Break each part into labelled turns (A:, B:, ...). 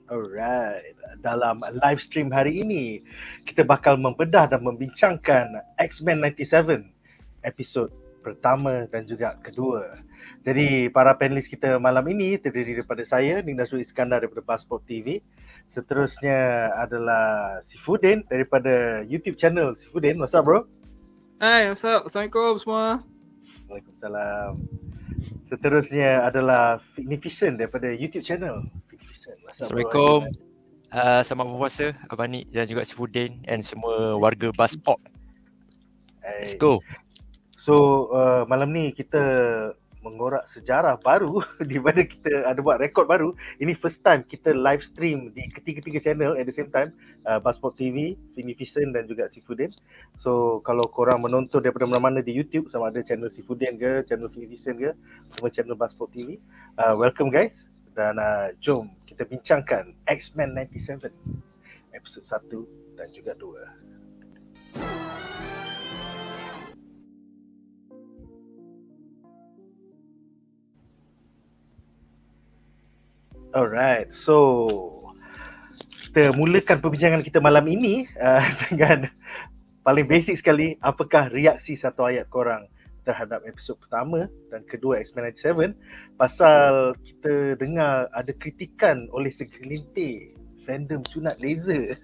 A: Alright, dalam live stream hari ini kita bakal membedah dan membincangkan X-Men 97 episod pertama dan juga kedua. Jadi para panelis kita malam ini terdiri daripada saya, Nadzru daripada BuzzPop TV. Seterusnya adalah Sifudin daripada YouTube channel Sifudin. What's up bro?
B: Hai, what's up? Assalamualaikum semua.
A: Waalaikumsalam. Seterusnya adalah Fignificent daripada YouTube channel.
C: Assalamualaikum. Selamat berpuasa Abang Nik dan juga Sifudin and semua warga BuzzPop. Let's go.
A: So malam ni kita mengorak sejarah baru di mana kita ada buat rekod baru. Ini first time kita live stream di ketiga-tiga channel at the same time, BuzzPop TV, Fignificent dan juga Sifudin. So kalau korang menonton daripada mana-mana di YouTube, sama ada channel Sifudin ke, channel Fignificent ke, sama channel BuzzPop TV, welcome guys. Dan jom kita bincangkan X-Men 97 episod 1 dan juga 2. Alright, so kita mulakan perbincangan kita malam ini dengan paling basic sekali, apakah reaksi satu ayat korang terhadap episod pertama dan kedua X-Men 97, pasal kita dengar ada kritikan oleh segelintir fandom sunat laser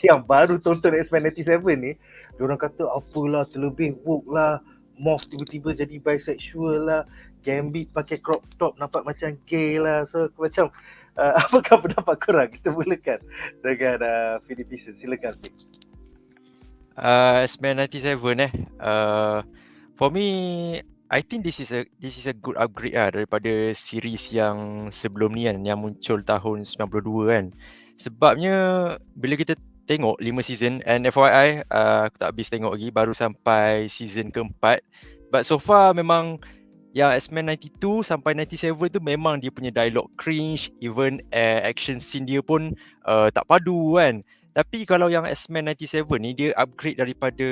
A: yang baru tonton X-Men 97 ni. Diorang kata apalah terlebih woke lah, Moth tiba-tiba jadi bisexual lah, Gambit pakai crop top nampak macam gay lah. So macam apakah pendapat korang? Kita mulakan dengan Fignificent. Silakan Fig.
C: X-Men 97 for me, I think this is a good upgrade daripada series yang sebelum ni kan, yang muncul tahun 92 kan. Sebabnya bila kita tengok 5 season, and FYI aku tak habis tengok lagi, baru sampai season keempat. But so far memang yang X-Men 92 sampai 97 tu memang dia punya dialog cringe, even action scene dia pun tak padu kan. Tapi kalau yang X-Men 97 ni dia upgrade daripada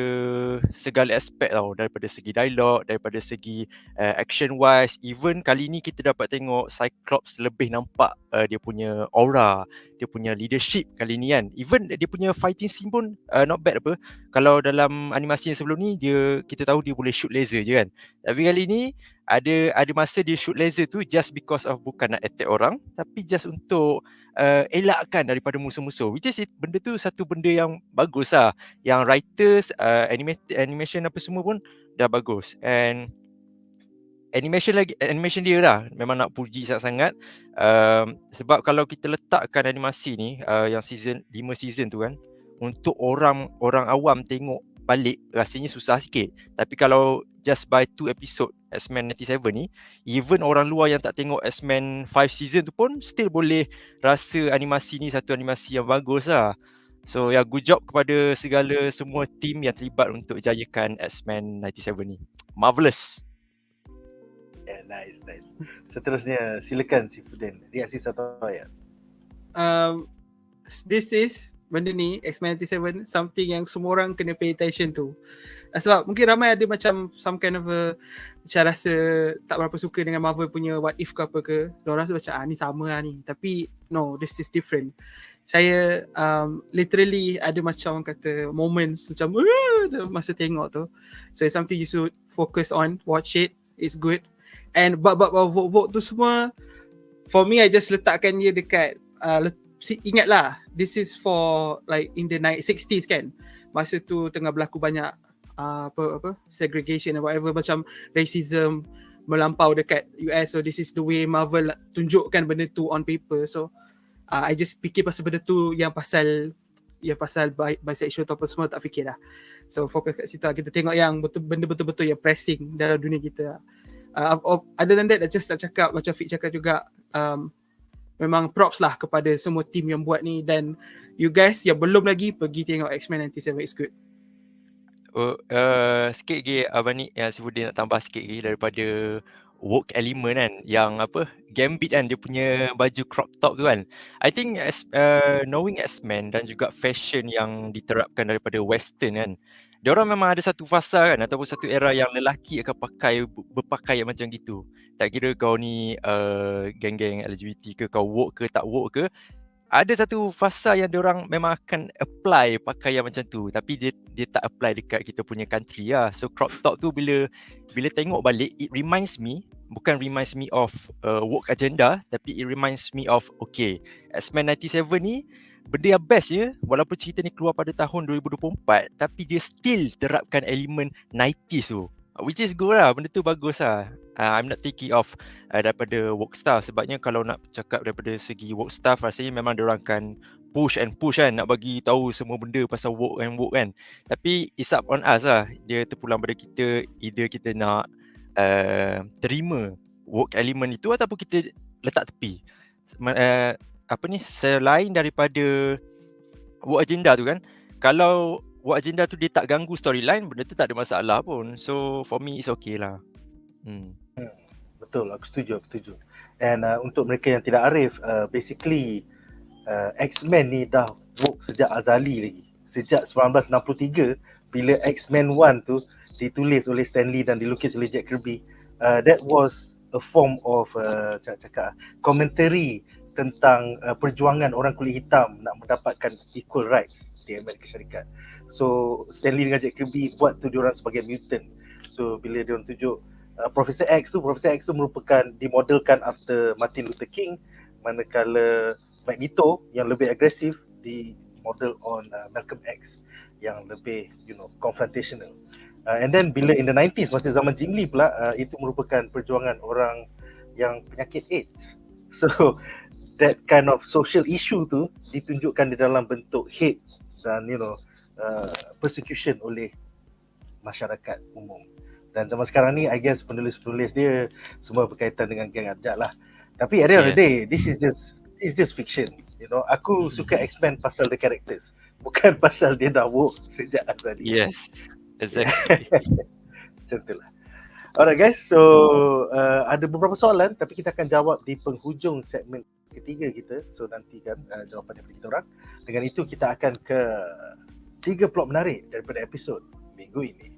C: segala aspek tau, daripada segi dialog, daripada segi action wise. Even kali ni kita dapat tengok Cyclops lebih nampak dia punya aura, dia punya leadership kali ni kan. Even dia punya fighting scene pun not bad apa. Kalau dalam animasi yang sebelum ni kita tahu dia boleh shoot laser je kan. Tapi kali ni ada masa dia shoot laser tu just because of bukan nak attack orang, tapi just untuk elakkan daripada musuh-musuh. Which is benda tu satu benda yang bagus lah. Yang writers, animation apa semua pun dah bagus. And animation dia lah memang nak puji sangat-sangat. Sebab kalau kita letakkan animasi ni yang 5 season tu kan, untuk orang awam tengok balik rasanya susah sikit. Tapi kalau just by 2 episode X-Men 97 ni, even orang luar yang tak tengok X-Men 5 season tu pun still boleh rasa animasi ni satu animasi yang bagus lah. So good job kepada semua team yang terlibat untuk jayakan X-Men 97 ni. Marvelous.
A: Yeah, nice. Seterusnya silakan Sifudin, reaksi satu ayat.
B: This is benda ni X-Men 97 something yang semua orang kena pay attention to. Sebab mungkin ramai ada macam some kind of macam rasa tak berapa suka dengan Marvel punya what if ke apa ke. Diorang rasa macam ni sama lah ni. Tapi no, this is different. Saya literally ada macam orang kata moments macam masa tengok tu. So it's something you should focus on, watch it, it's good. And bab vote tu semua, for me I just letakkan dia dekat ingatlah, this is for like in the 60s kan. Masa tu tengah berlaku banyak segregation or whatever, macam racism melampau dekat US. So this is the way Marvel tunjukkan benda tu on paper. So I just fikir pasal benda tu yang pasal bisexual atau apa semua tak fikir lah. So fokus kat situ. Kita tengok yang benda betul-betul yang pressing dalam dunia kita. Other than that, just nak cakap macam Fik cakap juga, memang props lah kepada semua team yang buat ni. Dan you guys yang belum lagi, pergi tengok X-Men 97, it's good.
C: Sikit lagi Abang Nik, yang Sifudin nak tambah sikit lagi daripada work element kan, yang Gambit kan, dia punya baju crop top tu kan. I think knowing X-Men dan juga fashion yang diterapkan daripada western kan, diorang memang ada satu fasa kan, ataupun satu era yang lelaki akan berpakaian macam gitu. Tak kira kau ni geng-geng LGBT ke, kau woke ke tak woke ke, ada satu fasa yang diorang memang akan apply pakaian macam tu, tapi dia tak apply dekat kita punya country lah. So crop top tu bila tengok balik, it reminds me of woke agenda, tapi it reminds me of okay, X-Men 97 ni benda yang best ya, walaupun cerita ni keluar pada tahun 2024, tapi dia still terapkan elemen 90s tu, which is good lah. Benda tu bagus lah. I'm not thinking of daripada work staff, sebabnya kalau nak cakap daripada segi work staff, rasanya memang diorang akan push kan, nak bagi tahu semua benda pasal work kan. Tapi it's up on us lah. Dia terpulang pada kita, either kita nak terima work element itu ataupun kita letak tepi. Selain daripada work agenda tu kan, kalau work agenda tu dia tak ganggu storyline, benda tu tak ada masalah pun. So for me it's okay lah.
A: Betul, aku setuju. And untuk mereka yang tidak arif, basically X-Men ni dah work sejak Azali lagi. Sejak 1963 bila X-Men 1 tu ditulis oleh Stan Lee dan dilukis oleh Jack Kirby. That was a form of commentary tentang perjuangan orang kulit hitam nak mendapatkan equal rights di Amerika Syarikat. So Stan Lee dengan Jack Kirby buat tu diorang sebagai mutant. So bila diorang tunjuk Professor X tu merupakan dimodelkan after Martin Luther King, manakala Magneto yang lebih agresif di model on Malcolm X yang lebih confrontational. And then bila in the 90s, masa zaman Jim Lee pula, itu merupakan perjuangan orang yang penyakit AIDS. So that kind of social issue tu ditunjukkan di dalam bentuk hate dan persecution oleh masyarakat umum. Dan zaman sekarang ni, I guess penulis-penulis dia semua berkaitan dengan geng abjad lah. Tapi at the end of the day, this is just fiction. Aku suka X-Men pasal the characters, bukan pasal dia dah woke sejak Azali.
C: Yes, exactly.
A: Macam tu lah. Alright guys, so ada beberapa soalan tapi kita akan jawab di penghujung segmen ketiga kita. So nantikan jawapan daripada kita orang. Dengan itu kita akan ke 3 plot menarik daripada episod minggu ini.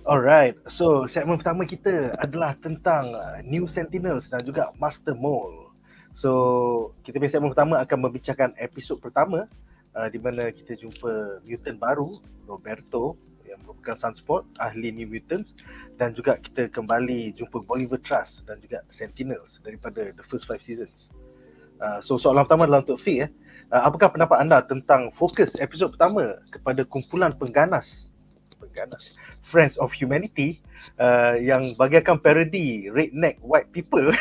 A: Alright, so segmen pertama kita adalah tentang New Sentinels dan juga Master Mole. So kita punya segmen pertama akan membincangkan episod pertama di mana kita jumpa mutant baru, Roberto, yang merupakan Sunspot, ahli New Mutants, dan juga kita kembali jumpa Bolivar, Trask dan juga Sentinels daripada the first 5 seasons. So soalan pertama adalah untuk Fik. Apakah pendapat anda tentang fokus episod pertama kepada kumpulan pengganas Friends of Humanity yang bagaikan parody redneck white people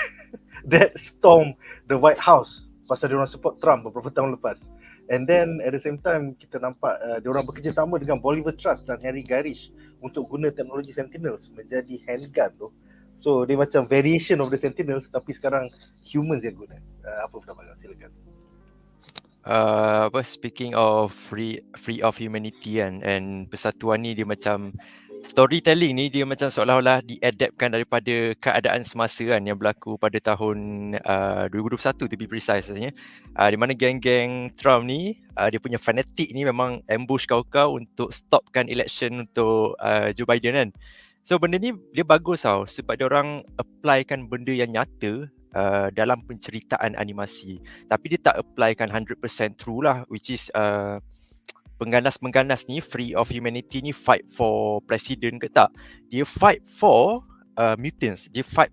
A: that storm the White House pasal diorang support Trump beberapa tahun lepas. And then at the same time kita nampak diorang bekerjasama dengan Bolivar Trust dan Harry Garish untuk guna teknologi Sentinels menjadi handgun tu. So dia macam variation of the Sentinels tapi sekarang humans yang guna. Apa pendapat kau? Silakan.
C: Speaking of free of humanity kan, and persatuan ni dia macam storytelling ni dia macam seolah-olah diadaptkan daripada keadaan semasa kan yang berlaku pada tahun 2021 to be precise sebenarnya, di mana geng-geng Trump ni dia punya fanatik ni memang ambush kau-kau untuk stopkan election untuk Joe Biden kan. So benda ni dia bagus tau sebab dia orang applykan benda yang nyata dalam penceritaan animasi, tapi dia tak applykan 100% true lah, which is pengganas-pengganas ni free of humanity ni fight for president ke tak, dia fight for mutants, dia fight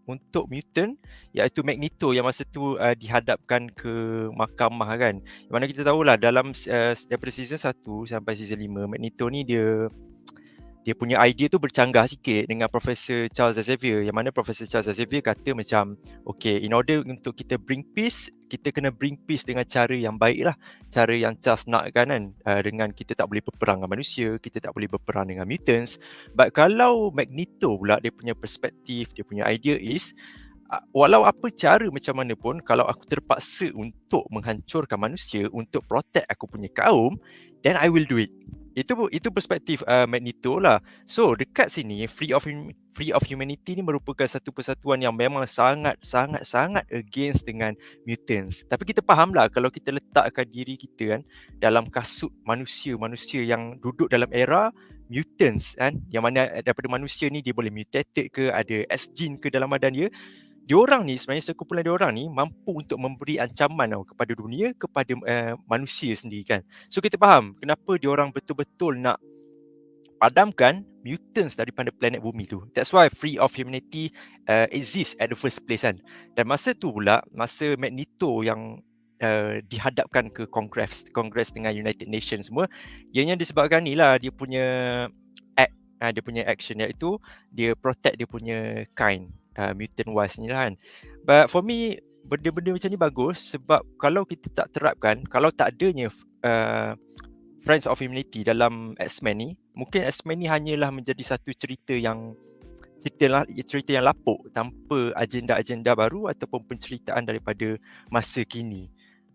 C: untuk mutant iaitu Magneto yang masa tu dihadapkan ke mahkamah kan. Yang mana kita tahulah dalam daripada season 1 sampai season 5 Magneto ni dia punya idea tu bercanggah sikit dengan Profesor Charles Xavier, yang mana Profesor Charles Xavier kata macam okay, in order untuk kita bring peace, kita kena bring peace dengan cara yang baik lah, cara yang Charles nak kan, dengan kita tak boleh berperang dengan manusia, kita tak boleh berperang dengan mutants. But kalau Magneto pula dia punya perspektif, dia punya idea is walau apa cara macam mana pun, kalau aku terpaksa untuk menghancurkan manusia untuk protect aku punya kaum, then I will do it. Itu perspektif Magneto lah. So dekat sini free of humanity ni merupakan satu persatuan yang memang sangat against dengan mutants. Tapi kita faham lah kalau kita letakkan diri kita kan dalam kasut manusia yang duduk dalam era mutants kan, yang mana daripada manusia ni dia boleh mutated ke, ada S gene ke dalam badan dia. diorang ni sebenarnya sekumpulan diorang ni mampu untuk memberi ancaman kepada dunia, kepada manusia sendiri kan. So kita faham kenapa diorang betul-betul nak padamkan mutants daripada planet bumi tu. That's why Free of Humanity exists at the first place kan. Dan masa tu pula, masa Magneto yang dihadapkan ke Kongres dengan United Nations semua, ianya disebabkan ni lah dia punya act, dia punya action iaitu dia protect dia punya kind, mutant wise ni lah kan. But for me, benda-benda macam ni bagus sebab kalau kita tak terapkan, kalau tak adanya Friends of Humanity dalam X-Men ni, mungkin X-Men ni hanyalah menjadi satu cerita yang lapuk tanpa agenda-agenda baru ataupun penceritaan daripada masa kini.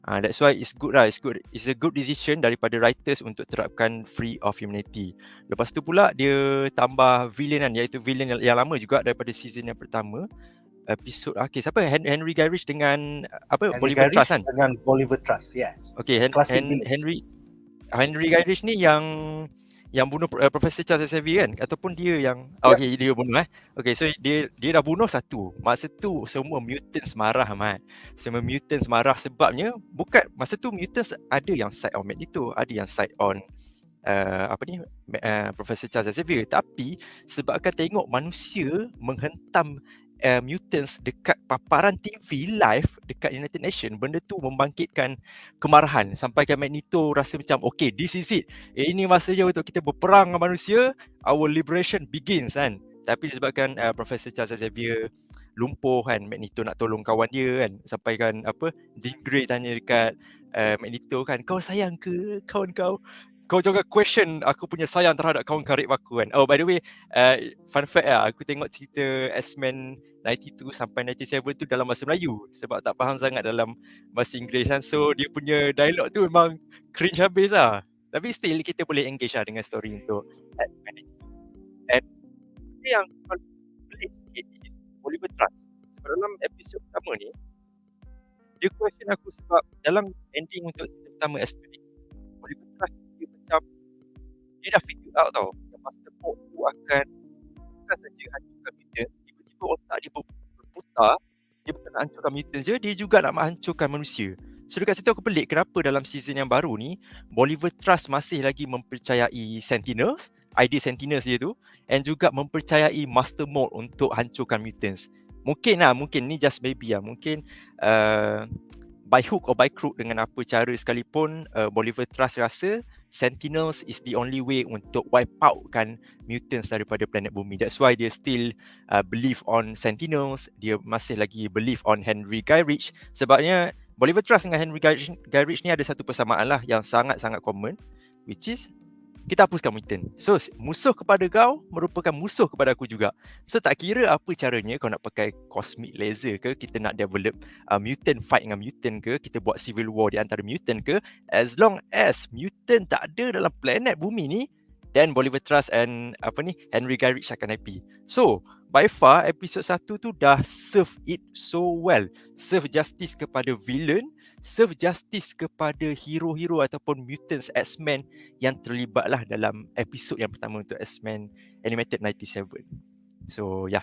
C: That's why it's good lah. It's a good decision daripada writers untuk terapkan Free of Humanity. Lepas tu pula dia tambah villain kan, iaitu villain yang lama juga daripada season yang pertama. Episod akhir siapa? Henry Gyrich dengan Bolivar Trask kan?
A: Dengan Bolivar Trask, yes.
C: Okay, Henry Gyrich ni yang bunuh Profesor Charles Xavier kan, ataupun dia yang okey dia bunuh okey, so dia dah bunuh satu. Masa tu semua mutants marah semua mutants marah sebabnya bukan masa tu mutants ada yang side on Magneto, ada yang side on Profesor Charles Xavier, tapi sebabkan tengok manusia menghentam mutants dekat paparan TV live dekat United Nations, benda tu membangkitkan kemarahan sampai ke Magneto rasa macam okay, this is it, ini masanya untuk kita berperang dengan manusia, our liberation begins kan. Tapi disebabkan Profesor Charles Xavier lumpuh kan, Magneto nak tolong kawan dia kan, sampai kan Jean Grey tanya dekat Magneto kan, kau sayang ke kawan kau jangan question aku punya sayang terhadap kawan karib aku kan. Oh by the way, fun fact lah, aku tengok cerita X-Men 92 sampai 97 tu dalam bahasa Melayu sebab tak faham sangat dalam bahasa Inggeris kan. So dia punya dialog tu memang cringe habis lah. Tapi still kita boleh engage lah dengan story untuk X-Men. And yang pelik sikit is Bolivar Trask. Sebab dalam episod pertama ni, dia question aku sebab dalam ending untuk episod pertama X-Men ni, Bolivar Trask dia macam dia dah figure out tau yang Master Port tu akan bukan saja hancurkan mutant, tiba-tiba otak dia berputar, dia bukan nak hancurkan mutant je, dia juga nak menghancurkan manusia. So dekat situ aku pelik kenapa dalam season yang baru ni Bolivar Trask masih lagi mempercayai Sentinels, idea Sentinels dia tu, and juga mempercayai Master Mold untuk hancurkan mutants. Mungkin ni just maybe mungkin by hook or by crook dengan apa cara sekalipun Bolivar Trask rasa Sentinels is the only way untuk wipe out kan mutants daripada planet bumi. That's why dia still believe on Sentinels, dia masih lagi believe on Henry Gyrich. Sebabnya Bolivar Trask dengan Henry Gyrich ni ada satu persamaan lah yang sangat-sangat common, which is kita hapuskan mutant. So musuh kepada kau merupakan musuh kepada aku juga. So tak kira apa caranya, kau nak pakai cosmic laser ke, kita nak develop mutant fight dengan mutant ke, kita buat civil war di antara mutant ke, as long as mutant tak ada dalam planet bumi ni, then Bolivar Trask and Henry Gyrich akan happy. So by far episod 1 tu dah serve it so well. Serve justice kepada villain, serve justice kepada hero-hero ataupun mutants X-Men yang terlibat lah dalam episod yang pertama untuk X-Men Animated 97. So yeah.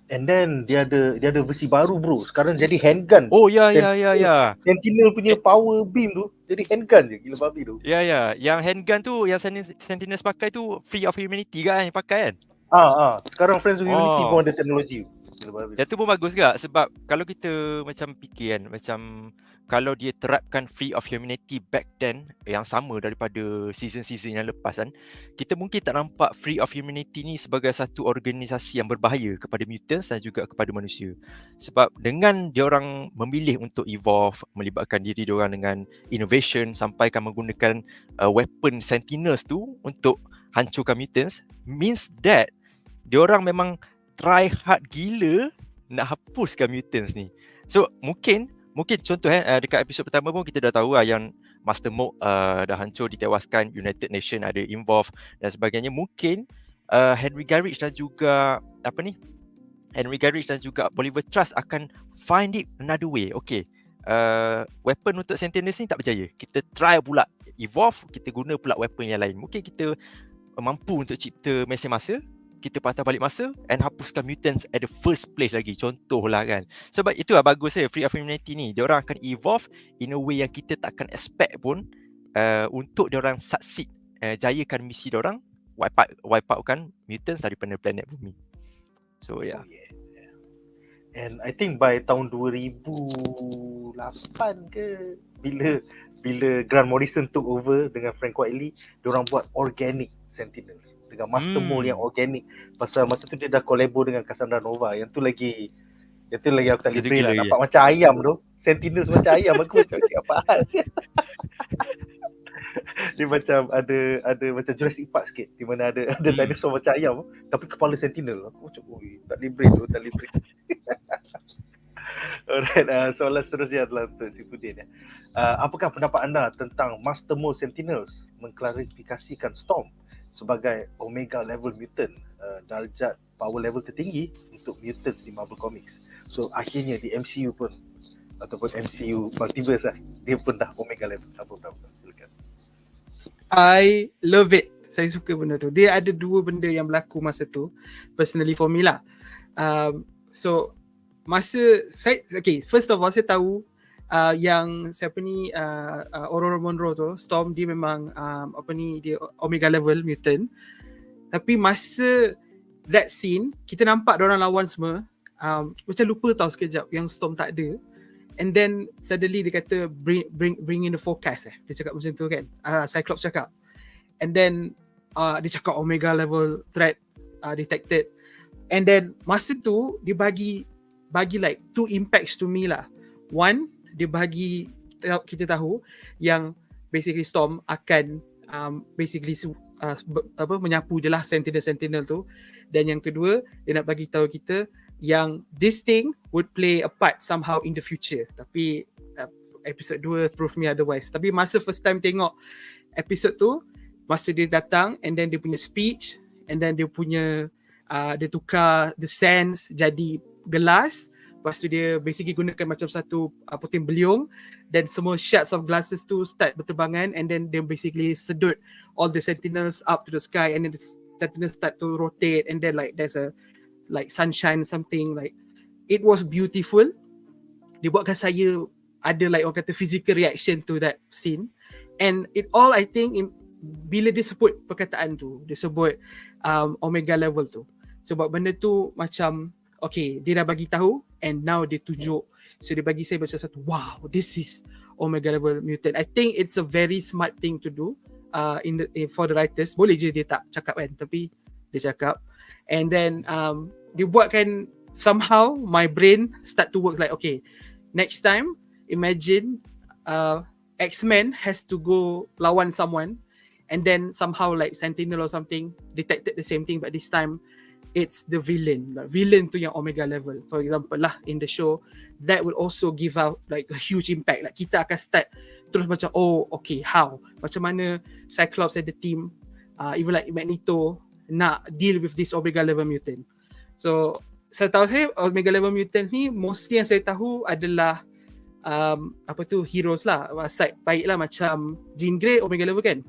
A: And then dia ada versi baru bro. Sekarang jadi handgun.
C: Oh ya.
A: Sentinel punya power beam tu jadi handgun je, gila babi tu.
C: Ya. Yang handgun tu yang Sentinels pakai tu Free of Humanity kan yang pakai kan?
A: Sekarang Friends of Humanity pun ada teknologi.
C: Yang tu pun bagus juga sebab kalau kita macam fikir kan, macam kalau dia terapkan Free of Humanity back then yang sama daripada season-season yang lepas kan, kita mungkin tak nampak Free of Humanity ni sebagai satu organisasi yang berbahaya kepada mutants dan juga kepada manusia. Sebab dengan diorang memilih untuk evolve, melibatkan diri diorang dengan innovation sampai kan menggunakan weapon Sentinels tu untuk hancurkan mutants, means that diorang memang try hard gila nak hapuskan mutants ni. So mungkin contoh dekat episod pertama pun kita dah tahu lah yang Master Mold dah hancur, ditewaskan, United Nation ada involve dan sebagainya. Mungkin Henry Gyrich dan juga Bolivar Trask akan find it another way. Okay, weapon untuk Sentinels ni tak berjaya, kita try pula evolve, kita guna pula weapon yang lain. Mungkin kita mampu untuk cipta mesin masa kita patah balik masa and hapuskan mutants at the first place lagi. Contohlah kan. Sebab itulah bagus free humanity ni. Diorang akan evolve in a way yang kita takkan expect pun untuk diorang succeed, jayakan misi diorang, wipe out kan mutants daripada planet bumi. So yeah.
A: Oh, yeah. And I think by tahun 2008 ke bila Grant Morrison took over dengan Frank Whiteley, diorang buat organic Sentinels dengan master mold yang organic. Pasal masa tu dia dah collabo dengan Cassandra Nova. Yang tu lagi aku tak boleh lah. Nampak macam ayam tu. Sentinels macam ayam. Aku macam apa hal sih. Dia macam ada macam Jurassic Park sikit, di mana ada dinosaur macam ayam tapi kepala sentinel. Aku macam tak boleh brain. Alright, soalan seterusnya adalah untuk si Pudin. Apakah pendapat anda tentang Master Mold Sentinels mengklarifikasikan Storm sebagai Omega level mutant, darjat power level tertinggi untuk mutants di Marvel Comics. So akhirnya di MCU pun, ataupun MCU Multiverse lah, dia pun dah Omega level. Apa silakan.
B: I love it. Saya suka benda tu. Dia ada dua benda yang berlaku masa tu, personally for me lah. So masa saya, first of all saya tahu yang siapa ni Aurora Monroe tu, Storm, dia memang dia Omega level mutant. Tapi masa that scene kita nampak diorang lawan semua, macam lupa tahu sekejap yang Storm tak ada. And then suddenly dia kata bring in the forecast. Dia cakap macam tu kan. Cyclops cakap. And then dia cakap Omega level threat detected. And then masa tu dia bagi like two impacts to me lah. One, dia bagi kita tahu yang basically Storm akan basically menyapu je lah Sentinel tu. Dan yang kedua, dia nak bagi tahu kita yang this thing would play a part somehow in the future. Tapi episode 2 prove me otherwise. Tapi masa first time tengok episode tu, masa dia datang and then dia punya speech and then dia punya dia tukar the sands jadi gelas. Lepas tu dia basically gunakan macam satu puting beliung dan semua shards of glasses tu start berterbangan and then they basically sedut all the sentinels up to the sky and then the sentinels start to rotate and then like there's a like sunshine something, like it was beautiful. Dia buatkan saya ada like orang kata physical reaction to that scene. And it all I think bila dia sebut perkataan tu, dia sebut Omega level tu, sebab benda tu macam okay, dia dah bagi tahu and now dia tunjuk. So dia bagi saya macam satu, wow, this is Omega level mutant. I think it's a very smart thing to do for the writers. Boleh je dia tak cakap kan, tapi dia cakap. And then dia buatkan somehow my brain start to work like, okay, next time imagine X-Men has to go lawan someone and then somehow like Sentinel or something detected the same thing, but this time it's the villain. Like, villain tu yang Omega level. For example lah in the show, that will also give out like a huge impact. Like kita akan start terus macam, oh okay, how? Macam mana Cyclops and the team, even like Magneto nak deal with this Omega level mutant. So saya tahu Omega level mutant ni mostly yang saya tahu adalah heroes lah, side baik lah, macam Jean Grey Omega level kan,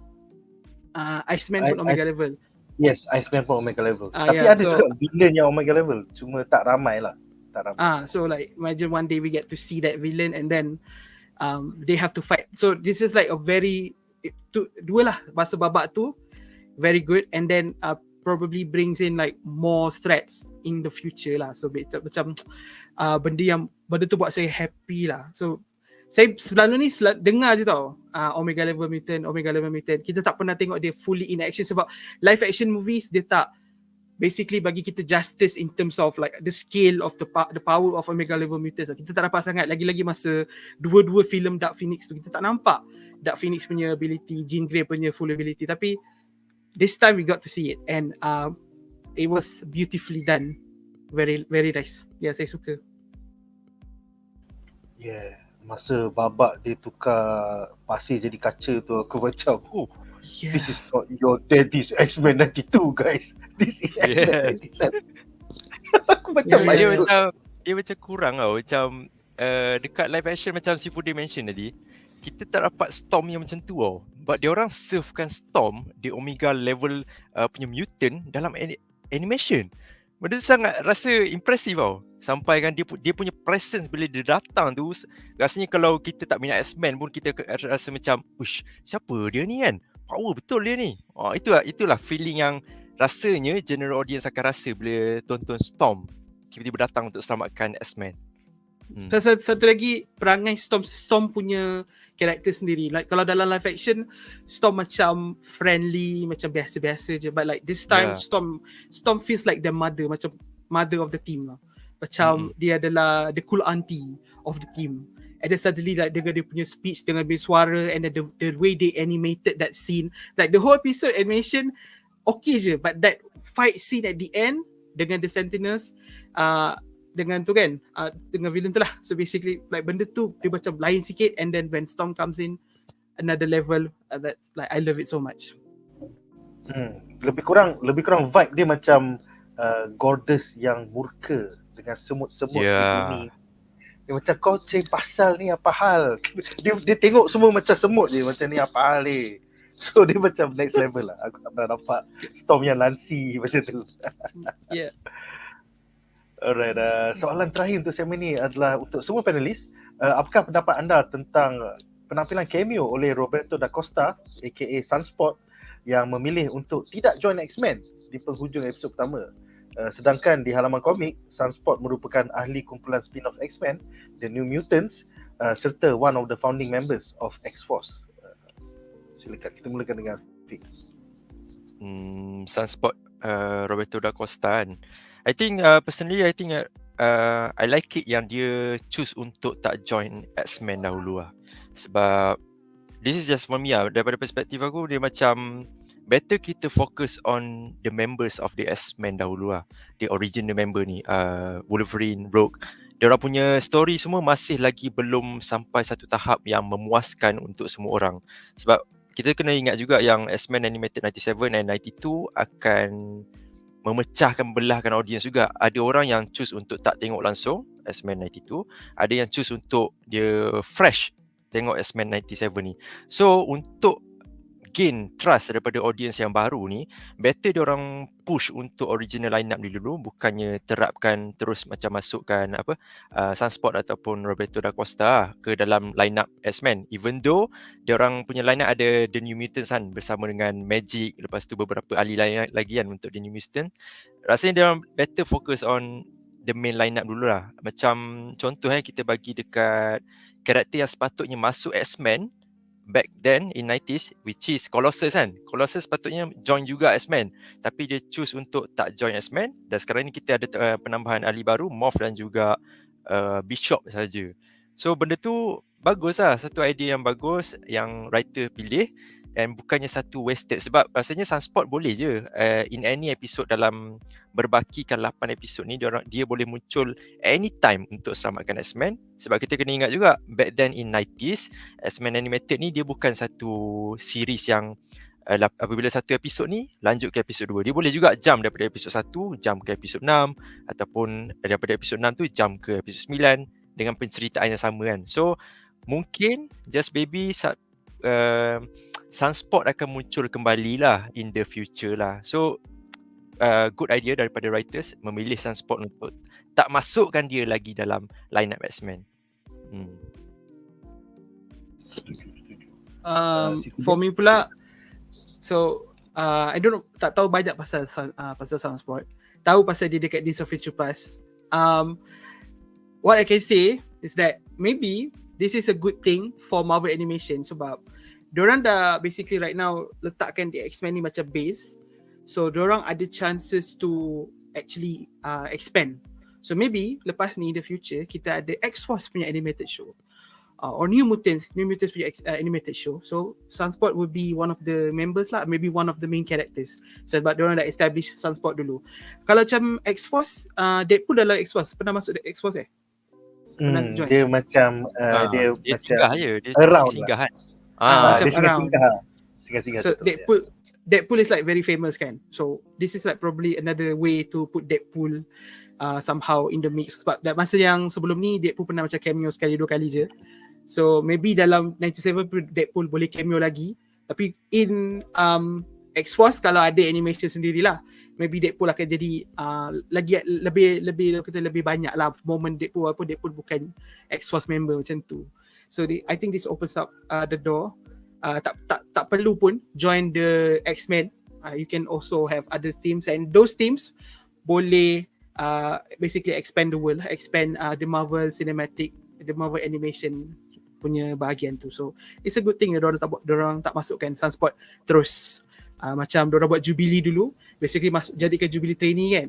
B: Iceman pun Omega level.
A: Yes, Iceman pun Omega level. Tapi ada juga villain yang Omega level, cuma tak ramai lah.
B: So like imagine one day we get to see that villain and then they have to fight. So this is like a very dua lah masa babak tu very good, and then probably brings in like more threats in the future lah. So macam benda tu buat saya happy lah. So saya sebelum ni dengar je tau Omega level mutant. Kita tak pernah tengok dia fully in action sebab live action movies dia tak basically bagi kita justice in terms of like the scale of the power of Omega level mutants. Kita tak dapat sangat. Lagi-lagi masa dua filem Dark Phoenix tu, kita tak nampak Dark Phoenix punya ability, Jean Grey punya full ability. Tapi this time we got to see it and it was beautifully done. Very very nice. Yeah, saya suka.
A: Yeah, masa babak dia tukar pasir jadi kaca tu, aku macam this is not your daddy's X-Men 92 guys. This is X-Men 97. Aku macam
C: dia macam kurang tau. Macam dekat live action macam si Fude mention tadi, kita tak dapat Storm yang macam tu tau. But dia orang servekan Storm di Omega level punya mutant dalam animation. Benda tu sangat rasa impressive tau. Sampai kan dia punya presence bila dia datang tu, rasanya kalau kita tak minat X-Men pun kita rasa macam, uish, siapa dia ni kan? Power betul dia ni. Itulah feeling yang rasanya general audience akan rasa bila tonton Storm tiba-tiba datang untuk selamatkan X-Men.
B: Satu lagi perangai Storm punya karakter sendiri. Like kalau dalam live action Storm macam friendly, macam biasa-biasa je, but like this time Storm feels like the mother, macam mother of the team lah. Macam dia adalah the cool auntie of the team. And then suddenly like dengan dia punya speech, dengan dia suara, and then the way they animated that scene, like the whole episode animation okay je, but that fight scene at the end dengan the Sentinels dengan tu kan, dengan villain tu lah. So basically like benda tu dia macam lain sikit, and then when Storm comes in, another level. That's like I love it so much.
A: Lebih kurang vibe dia macam Gorgeous yang murka dengan semut-semut di bumi. Dia macam, kau cari pasal ni apa hal? Dia tengok semua macam semut je, macam ni apa hal ni? So dia macam next level lah. Aku tak pernah nampak Storm yang lansi macam tu.
B: Yeah.
A: Alright, soalan terakhir untuk segmen ni adalah untuk semua panelis. Apakah pendapat anda tentang penampilan cameo oleh Roberto da Costa aka Sunspot yang memilih untuk tidak join X-Men di penghujung episod pertama? Sedangkan di halaman komik, Sunspot merupakan ahli kumpulan spin-off X-Men, The New Mutants, serta one of the founding members of X-Force. Silakan, kita mulakan dengan Fik.
C: Sunspot, Roberto da Costa kan. I think personally I like it yang dia choose untuk tak join X-Men dahulu lah. Sebab this is just for me lah, daripada perspektif aku dia macam better kita focus on the members of the X-Men dahulu lah. The original member ni, Wolverine, Rogue. Diorang punya story semua masih lagi belum sampai satu tahap yang memuaskan untuk semua orang. Sebab kita kena ingat juga yang X-Men Animated 97 and 92 akan memecahkan, belahkan audience juga. Ada orang yang choose untuk tak tengok langsung X-Men 92, ada yang choose untuk dia fresh tengok X-Men 97 ni. So untuk gain trust daripada audience yang baru ni, better dia orang push untuk original line up dulu, bukannya terapkan terus macam masukkan Sunspot ataupun Roberto da Costa ke dalam line up X-Men. Even though dia orang punya line up ada The New Mutants kan, bersama dengan Magic, lepas tu beberapa ahli lain lagi kan untuk The New Mutants. Rasanya dia orang better focus on the main line up dulu lah. Macam contoh kita bagi dekat karakter yang sepatutnya masuk X-Men back then in 90s, which is Colossus kan. Colossus sepatutnya join juga X-Men, tapi dia choose untuk tak join X-Men. Dan sekarang ni kita ada penambahan ahli baru, Morph dan juga Bishop saja. So benda tu bagus lah, satu idea yang bagus yang writer pilih, dan bukannya satu wasted. Sebab rasanya Sunspot boleh je in any episode dalam berbakikan 8 episod ni, dia boleh muncul anytime untuk selamatkan X-Men. Sebab kita kena ingat juga back then in 90s, X-Men Animated ni dia bukan satu series yang apabila satu episod ni lanjut ke episod 2. Dia boleh juga jump daripada episod 1 jump ke episod 6, ataupun daripada episod 6 tu jump ke episod 9 dengan penceritaan yang sama kan. So mungkin just maybe Sunspot akan muncul kembali lah in the future lah. So good idea daripada writers memilih Sunspot untuk tak masukkan dia lagi dalam line up X-Men.
B: For me pula, so I don't know, tak tahu banyak pasal Sunspot. Tahu pasal dia dekat Days of Future Past. What I can say is that maybe this is a good thing for Marvel Animation, sebab diorang dah basically right now letakkan the X-Men ni macam base. So diorang ada chances to actually expand. So maybe lepas ni in the future kita ada X-Force punya animated show, or New Mutants punya animated show. So Sunspot would be one of the members lah, maybe one of the main characters. So sebab diorang dah establish Sunspot dulu. Kalau macam X-Force, Deadpool dalam X-Force, pernah masuk X-Force
A: dia macam dia
C: singgah je, dia singgah kan.
B: Macam
A: dia singgah.
B: So Deadpool is like very famous kan. So this is like probably another way to put Deadpool somehow in the mix. Sebab masa yang sebelum ni Deadpool pernah macam cameo sekali 2 kali je. So maybe dalam 97 Deadpool boleh cameo lagi. Tapi in X-Force kalau ada animation sendirilah, maybe Deadpool akan jadi lagi lebih kata lebih banyak lah moment Deadpool, walaupun Deadpool bukan X-Force member macam tu. So I think this opens up the door. Tak perlu pun join the X-Men. You can also have other teams, and those teams boleh basically expand the world, expand the Marvel cinematic, the Marvel animation punya bahagian tu. So it's a good thing dorang tak masukkan Sunspot terus. Macam dorang buat Jubilee dulu, basically jadikan Jubilee trainee kan.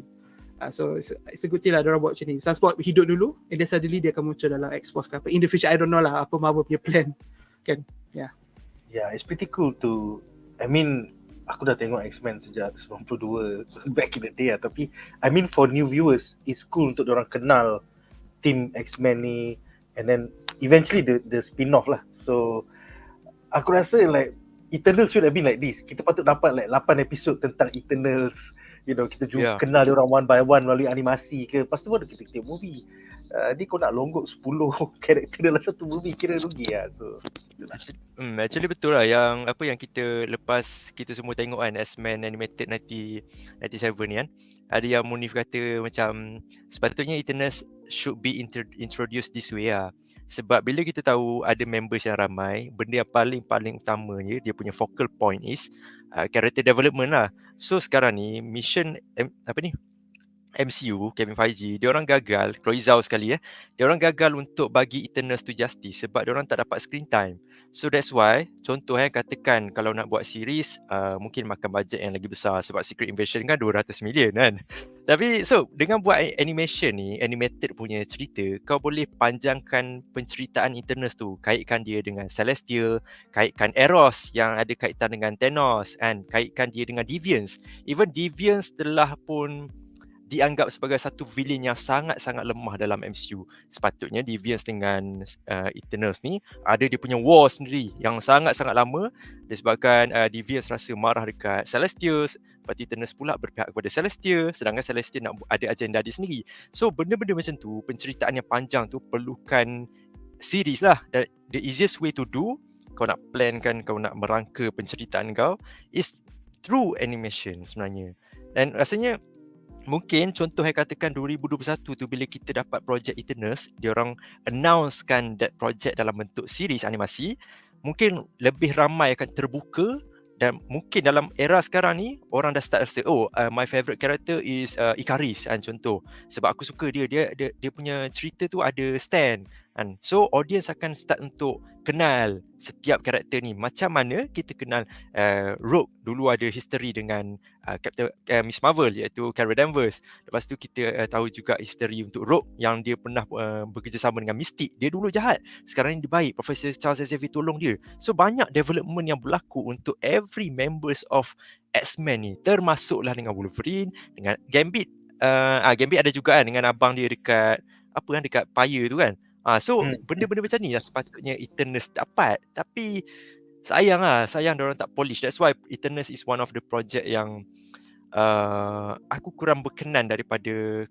B: So it's a good thing lah dorang buat macam ni. Sunspot hidup dulu, and then suddenly dia akan muncul dalam X-Force ke apa. In the future, I don't know lah apa Marvel punya plan kan.
A: Yeah, it's pretty cool to, I mean, aku dah tengok X-Men sejak 92 back in the day lah, tapi I mean for new viewers, it's cool untuk diorang kenal team X-Men ni, and then eventually the spin-off lah. So aku rasa like Eternals should have been like this. Kita patut dapat like 8 episod tentang Eternals, you know, kita juga kenal diorang one by one melalui animasi ke, lepas tu baru kita tengok movie. Ni kau nak longgok 10 karakter dalam satu movie, kira rugi lah. So
C: actually betul lah yang apa yang kita lepas kita semua tengok kan, X-Men Animated 97 ni kan, ada yang Munif kata macam sepatutnya Eternals should be introduced this way lah. Sebab bila kita tahu ada members yang ramai, benda yang paling utamanya dia punya focal point is character development lah. So sekarang ni mission MCU, Kevin Feige, dia orang gagal, Chloe Zhao sekali dia orang gagal untuk bagi Eternals to justice sebab dia orang tak dapat screen time. So that's why, contoh katakan kalau nak buat series, mungkin makan bajet yang lagi besar sebab Secret Invasion kan 200 million kan. Tapi so dengan buat animation ni, animated punya cerita, kau boleh panjangkan penceritaan Eternals tu, kaitkan dia dengan Celestial, kaitkan Eros yang ada kaitan dengan Thanos, and kaitkan dia dengan Deviants. Even Deviants telah pun dianggap sebagai satu villain yang sangat-sangat lemah dalam MCU. Sepatutnya Deviants dengan Eternals ni ada dia punya war sendiri yang sangat-sangat lama, disebabkan Deviants rasa marah dekat Celestial, lepas Eternals pula berpihak kepada Celestial, sedangkan Celestial nak ada agenda dia sendiri. So benda-benda macam tu, penceritaan yang panjang tu perlukan series lah. The easiest way to do, kau nak plan kan, kau nak merangka penceritaan kau, is through animation sebenarnya. Dan rasanya mungkin contoh yang katakan 2021 tu bila kita dapat projek Eternals, diorang announcekan that project dalam bentuk series animasi, mungkin lebih ramai akan terbuka. Dan mungkin dalam era sekarang ni orang dah start rasa, my favourite character is Ikaris kan, contoh. Sebab aku suka dia punya cerita tu ada stand kan. So audience akan start untuk kenal setiap karakter ni. Macam mana kita kenal Rogue, dulu ada history dengan Captain Miss Marvel iaitu Carol Danvers. Lepas tu kita tahu juga history untuk Rogue yang dia pernah bekerjasama dengan Mystique. Dia dulu jahat, sekarang ni dia baik. Professor Charles Xavier tolong dia. So banyak development yang berlaku untuk every members of X-Men ni, termasuklah dengan Wolverine, dengan Gambit. Gambit ada juga kan dengan abang dia dekat dekat Pyre tu kan. So benda-benda macam ni lah sepatutnya Eternals dapat. Tapi sayang diorang tak polish. That's why Eternals is one of the project yang aku kurang berkenan daripada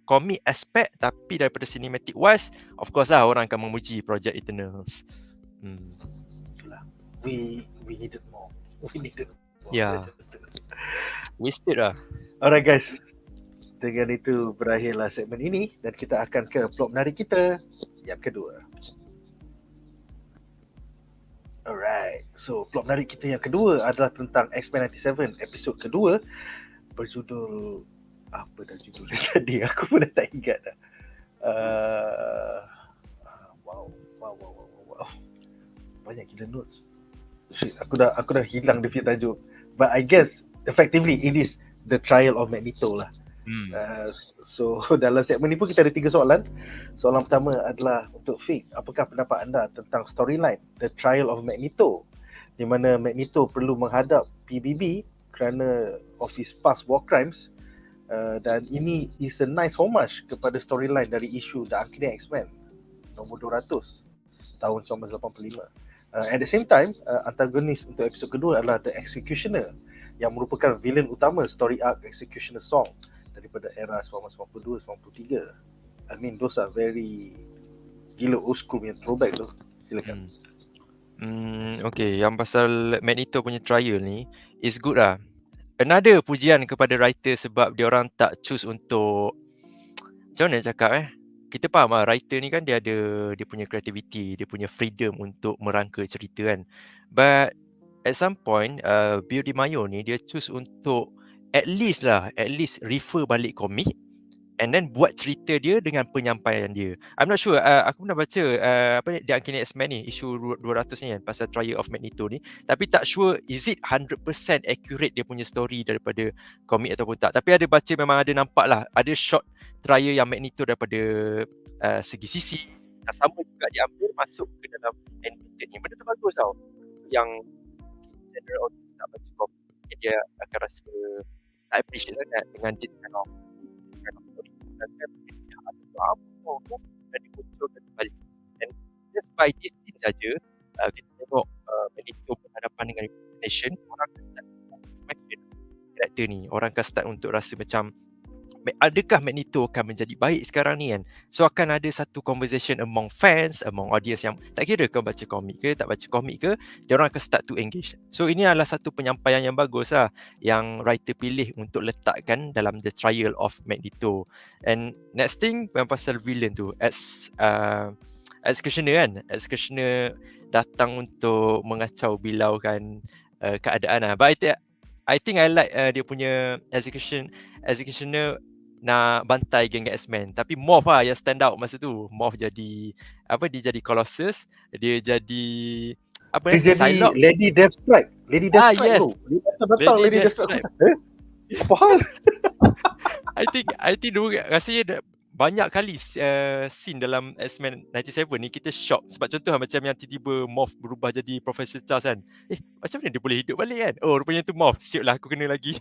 C: komik aspek, tapi daripada cinematic wise, of course lah orang akan memuji project Eternals.
A: We needed more.
C: Yeah. Wasted lah.
A: Alright guys, dengan itu berakhirlah segmen ini dan kita akan ke plot menarik kita yang kedua. Alright, so plot menarik kita yang kedua adalah tentang X-Men 97 episod kedua, berjudul apa dah judul dia tadi, aku pun dah tak ingat dah. Wow. Banyak gila notes. Shit, aku dah hilang dia punya tajuk. But I guess effectively it is the trial of Magneto lah. So dalam segmen ni pun kita ada 3 soalan. Soalan pertama adalah untuk Fik, apakah pendapat anda tentang storyline The Trial of Magneto, di mana Magneto perlu menghadap PBB kerana of his past war crimes, dan ini is a nice homage kepada storyline dari isu The Uncanny X-Men nombor 200 tahun 1985. At the same time, antagonis untuk episod kedua adalah The X-Cutioner yang merupakan villain utama story arc X-Cutioner Song daripada era 1992-93. I mean, those are very gila old school punya throwback tu. Silakan.
C: Okay, yang pasal Magneto punya trial ni is good lah. another pujian kepada writer sebab dia orang tak choose untuk, macam mana nak cakap kita faham lah writer ni kan dia punya creativity, dia punya freedom untuk merangka cerita kan. But at some point Bio Di Mayo ni dia choose untuk at least refer balik komik and then buat cerita dia dengan penyampaian dia. I'm not sure, aku pernah baca The Uncanny X-Men ni, isu 200 ni kan, pasal trial of Magneto ni. Tapi tak sure is it 100% accurate dia punya story daripada komik ataupun tak. Tapi ada baca, memang ada nampak lah, ada shot trial yang Magneto daripada segi sisi yang sama juga diambil masuk ke dalam animated ni. Benda tu bagus tau. Yang general audience tak baca komik, dia akan rasa tak appreciate sangat dengan this kind of story. Dan dimunculkan kembali. And just by this scene saja, kita tengok Magneto berhadapan dengan nation, orang akan start question karakter ni. Orang akan start untuk rasa macam, adakah Magneto akan menjadi baik sekarang ni kan? So akan ada satu conversation among fans, among audience yang tak kira kau baca komik ke, tak baca komik ke, dia orang akan start to engage. So ini adalah satu penyampaian yang bagus lah yang writer pilih untuk letakkan dalam the trial of Magneto. And next thing, yang pasal villain tu, X-Cutioner kan, X-Cutioner datang untuk mengacau bilaukan keadaan lah. But I think I like dia punya X-Cutioner nak bantai geng X-Men. Tapi Morph lah yang stand out masa tu. Morph jadi dia jadi Colossus, dia jadi
A: dia jadi Psylocke. Lady Deathstrike. Lady Deathstrike
C: yes.
A: tu. Dia Lady Deathstrike. Apa hal?
C: I think dulu rasanya banyak kali scene dalam X-Men 97 ni kita shock. Sebab contoh macam yang tiba-tiba Morph berubah jadi Professor Charles kan. Macam mana dia boleh hidup balik kan? Oh, rupanya tu Morph. Siap lah, aku kena lagi.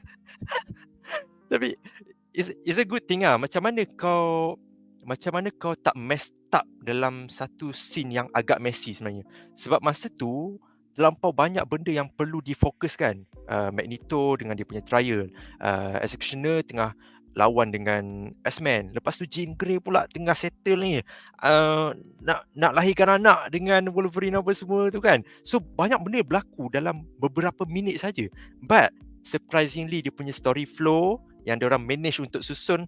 C: Tapi it's a good thing lah. Macam mana kau tak messed up dalam satu scene yang agak messy sebenarnya. Sebab masa tu terlampau banyak benda yang perlu difokuskan. Magneto dengan dia punya trial, X-Cutioner tengah lawan dengan X-Men. Lepas tu Jean Grey pula tengah settle ni, nak lahirkan anak dengan Wolverine apa semua tu kan. So banyak benda berlaku dalam beberapa minit saja. But surprisingly dia punya story flow yang diorang manage untuk susun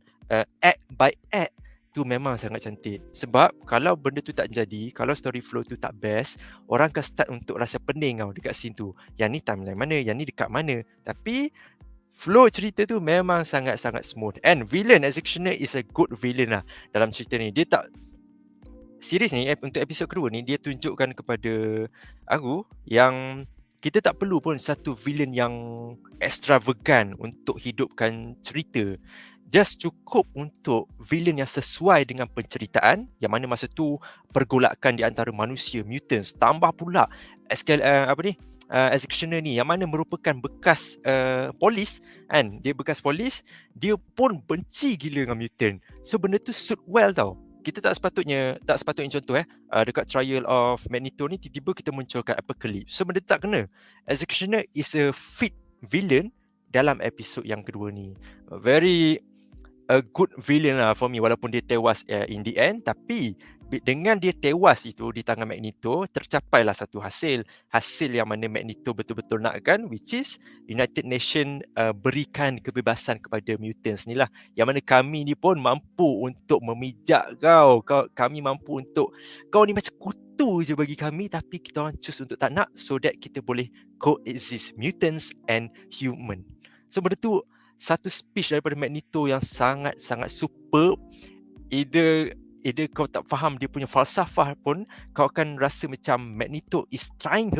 C: act by act tu memang sangat cantik. Sebab kalau benda tu tak jadi, kalau story flow tu tak best, orang akan start untuk rasa pening tau dekat scene tu. Yang ni timeline mana, yang ni dekat mana. Tapi flow cerita tu memang sangat-sangat smooth. And villain X-Cutioner is a good villain lah dalam cerita ni. Dia tak, series ni untuk episod kedua ni, dia tunjukkan kepada aku yang kita tak perlu pun satu villain yang extravagant untuk hidupkan cerita. Just cukup untuk villain yang sesuai dengan penceritaan, yang mana masa tu pergolakan di antara manusia, mutants, tambah pula X-Cutioner ni yang mana merupakan bekas polis kan. Dia bekas polis, dia pun benci gila dengan mutant. So benda tu suit well tau. Kita tak sepatutnya contoh dekat trial of Magneto ni tiba-tiba kita munculkan Apocalypse. So benda tak kena. X-Cutioner is a fit villain dalam episod yang kedua ni. Very a good villain lah for me, walaupun dia tewas in the end. Tapi dengan dia tewas itu di tangan Magneto, tercapailah satu hasil yang mana Magneto betul-betul nakkan, which is United Nation berikan kebebasan kepada mutants ni lah. Yang mana kami ni pun mampu untuk memijak kau. Kami mampu untuk, kau ni macam kutu je bagi kami, tapi kita orang choose untuk tak nak, so that kita boleh coexist mutants and human. So benda tu satu speech daripada Magneto yang sangat-sangat superb. Either kau tak faham dia punya falsafah pun, kau akan rasa macam Magneto is trying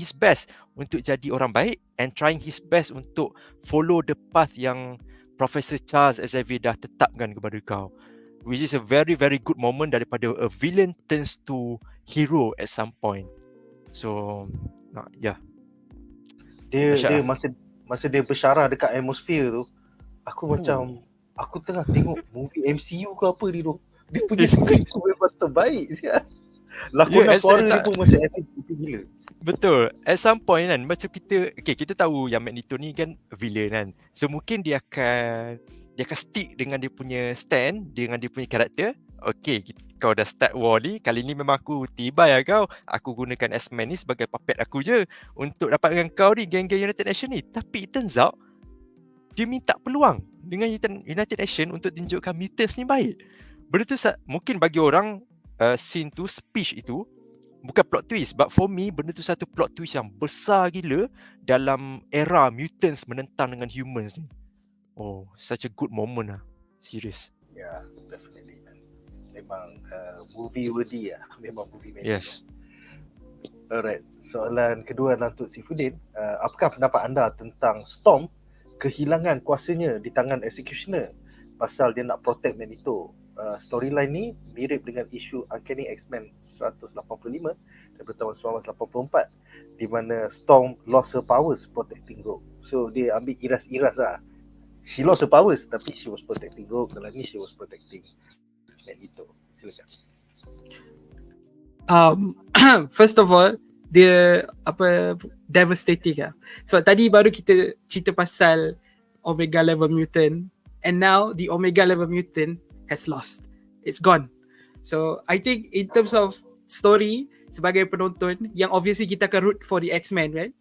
C: his best untuk jadi orang baik and trying his best untuk follow the path yang Professor Charles Xavier dah tetapkan kepada kau. Which is a very very good moment daripada a villain turns to hero at some point. So, yeah.
A: Dia masa dia bersyarah dekat atmosphere tu, aku macam aku tengah tengok movie MCU ke apa dia tu. Dia punya skrip tu memang terbaik siap. Lakonan suara dia pun macam epic gila.
C: Betul. At some point kan, macam kita tahu yang Magneto ni kan villain kan. So mungkin dia akan stick dengan dia punya stand, dengan dia punya karakter. Okay, kau dah start war ni, kali ni memang aku tibai lah kau. Aku gunakan X-Men ni sebagai puppet aku je untuk dapatkan kau ni, geng-geng United Nation ni. Tapi it turns out dia minta peluang dengan United Nations untuk tunjukkan mutants ni baik. Benda tu mungkin bagi orang scene tu, speech itu bukan plot twist, but for me benda tu satu plot twist yang besar gila dalam era mutants menentang dengan humans ni. Oh, such a good moment lah. Serious.
A: Yeah, definitely. Memang movie worthy lah. Memang movie magic.
C: Yes.
A: Alright. Soalan kedua adalah untuk Sifudin. Apakah pendapat anda tentang Storm kehilangan kuasanya di tangan X-Cutioner pasal dia nak protect Magneto? Storyline ni mirip dengan isu Uncanny X-Men 185 daripada tahun 1984 di mana Storm lost her powers protecting Rogue. So dia ambil iras-iras lah. She lost her powers tapi she was protecting Rogue, dalam ni she was protecting Magneto. Silakan.
B: First of all, dia devastating lah. Sebab tadi baru kita cerita pasal Omega level mutant, and now the Omega level mutant has lost. It's gone. So I think in terms of story, sebagai penonton yang obviously kita akan root for the X-Men, right?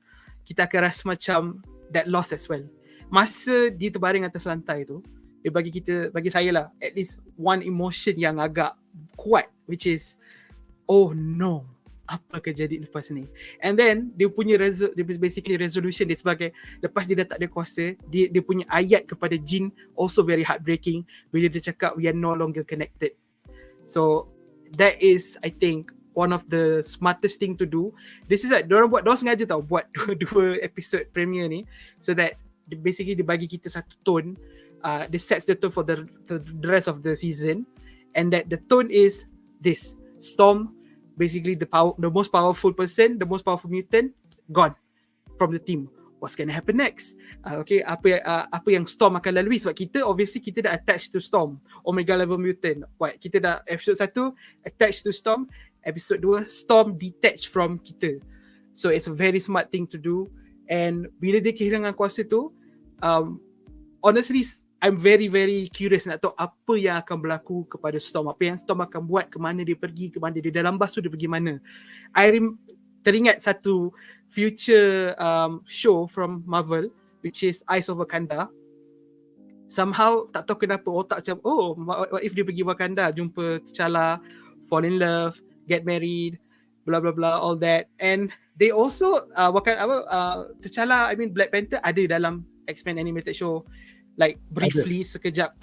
B: Kita akan rasa macam that loss as well. Masa dia terbaring atas lantai tu, dia bagi saya lah, at least one emotion yang agak kuat, which is, oh no, apa akan jadi lepas ni? And then dia punya basically resolution dia sebagai, lepas dia dah tak ada kuasa, dia punya ayat kepada Jean also very heartbreaking bila dia cakap we are no longer connected. So that is, I think, one of the smartest thing to do. This is like diorang sengaja tau buat dua episode premiere ni, so that basically dia bagi kita satu tone. They sets the tone for the rest of the season, and that the tone is this: Storm, basically the most powerful person, the most powerful mutant, gone from the team. What's gonna happen next? Okay, apa yang Storm akan lalui? Sebab kita dah attached to Storm, Omega level mutant. Kita dah episode 1 attached to Storm, episode 2 Storm detached from kita. So it's a very smart thing to do. And bila dia kehilangan kuasa tu, honestly I'm very very curious nak tahu apa yang akan berlaku kepada Storm, apa yang Storm akan buat, ke mana dia pergi, ke mana dia dalam bas tu dia pergi mana. Teringat satu future show from Marvel which is Eyes of Wakanda. Somehow tak tahu kenapa otak macam, oh what if dia pergi Wakanda, jumpa T'Challa, fall in love, get married, blah blah blah, all that. And they also T'Challa, Black Panther ada dalam X-Men animated show, like briefly sekejap.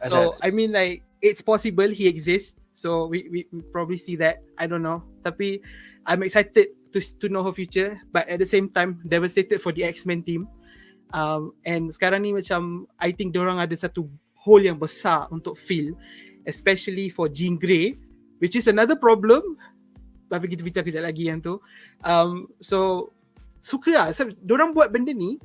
B: So like it's possible he exists. So we probably see that. I don't know. Tapi I'm excited to know her future, but at the same time devastated for the X-Men team. And sekarang ni macam I think diorang ada satu hole yang besar untuk fill, especially for Jean Grey, which is another problem. Tapi kita bincang kejap lagi yang tu. So suka lah diorang buat benda ni.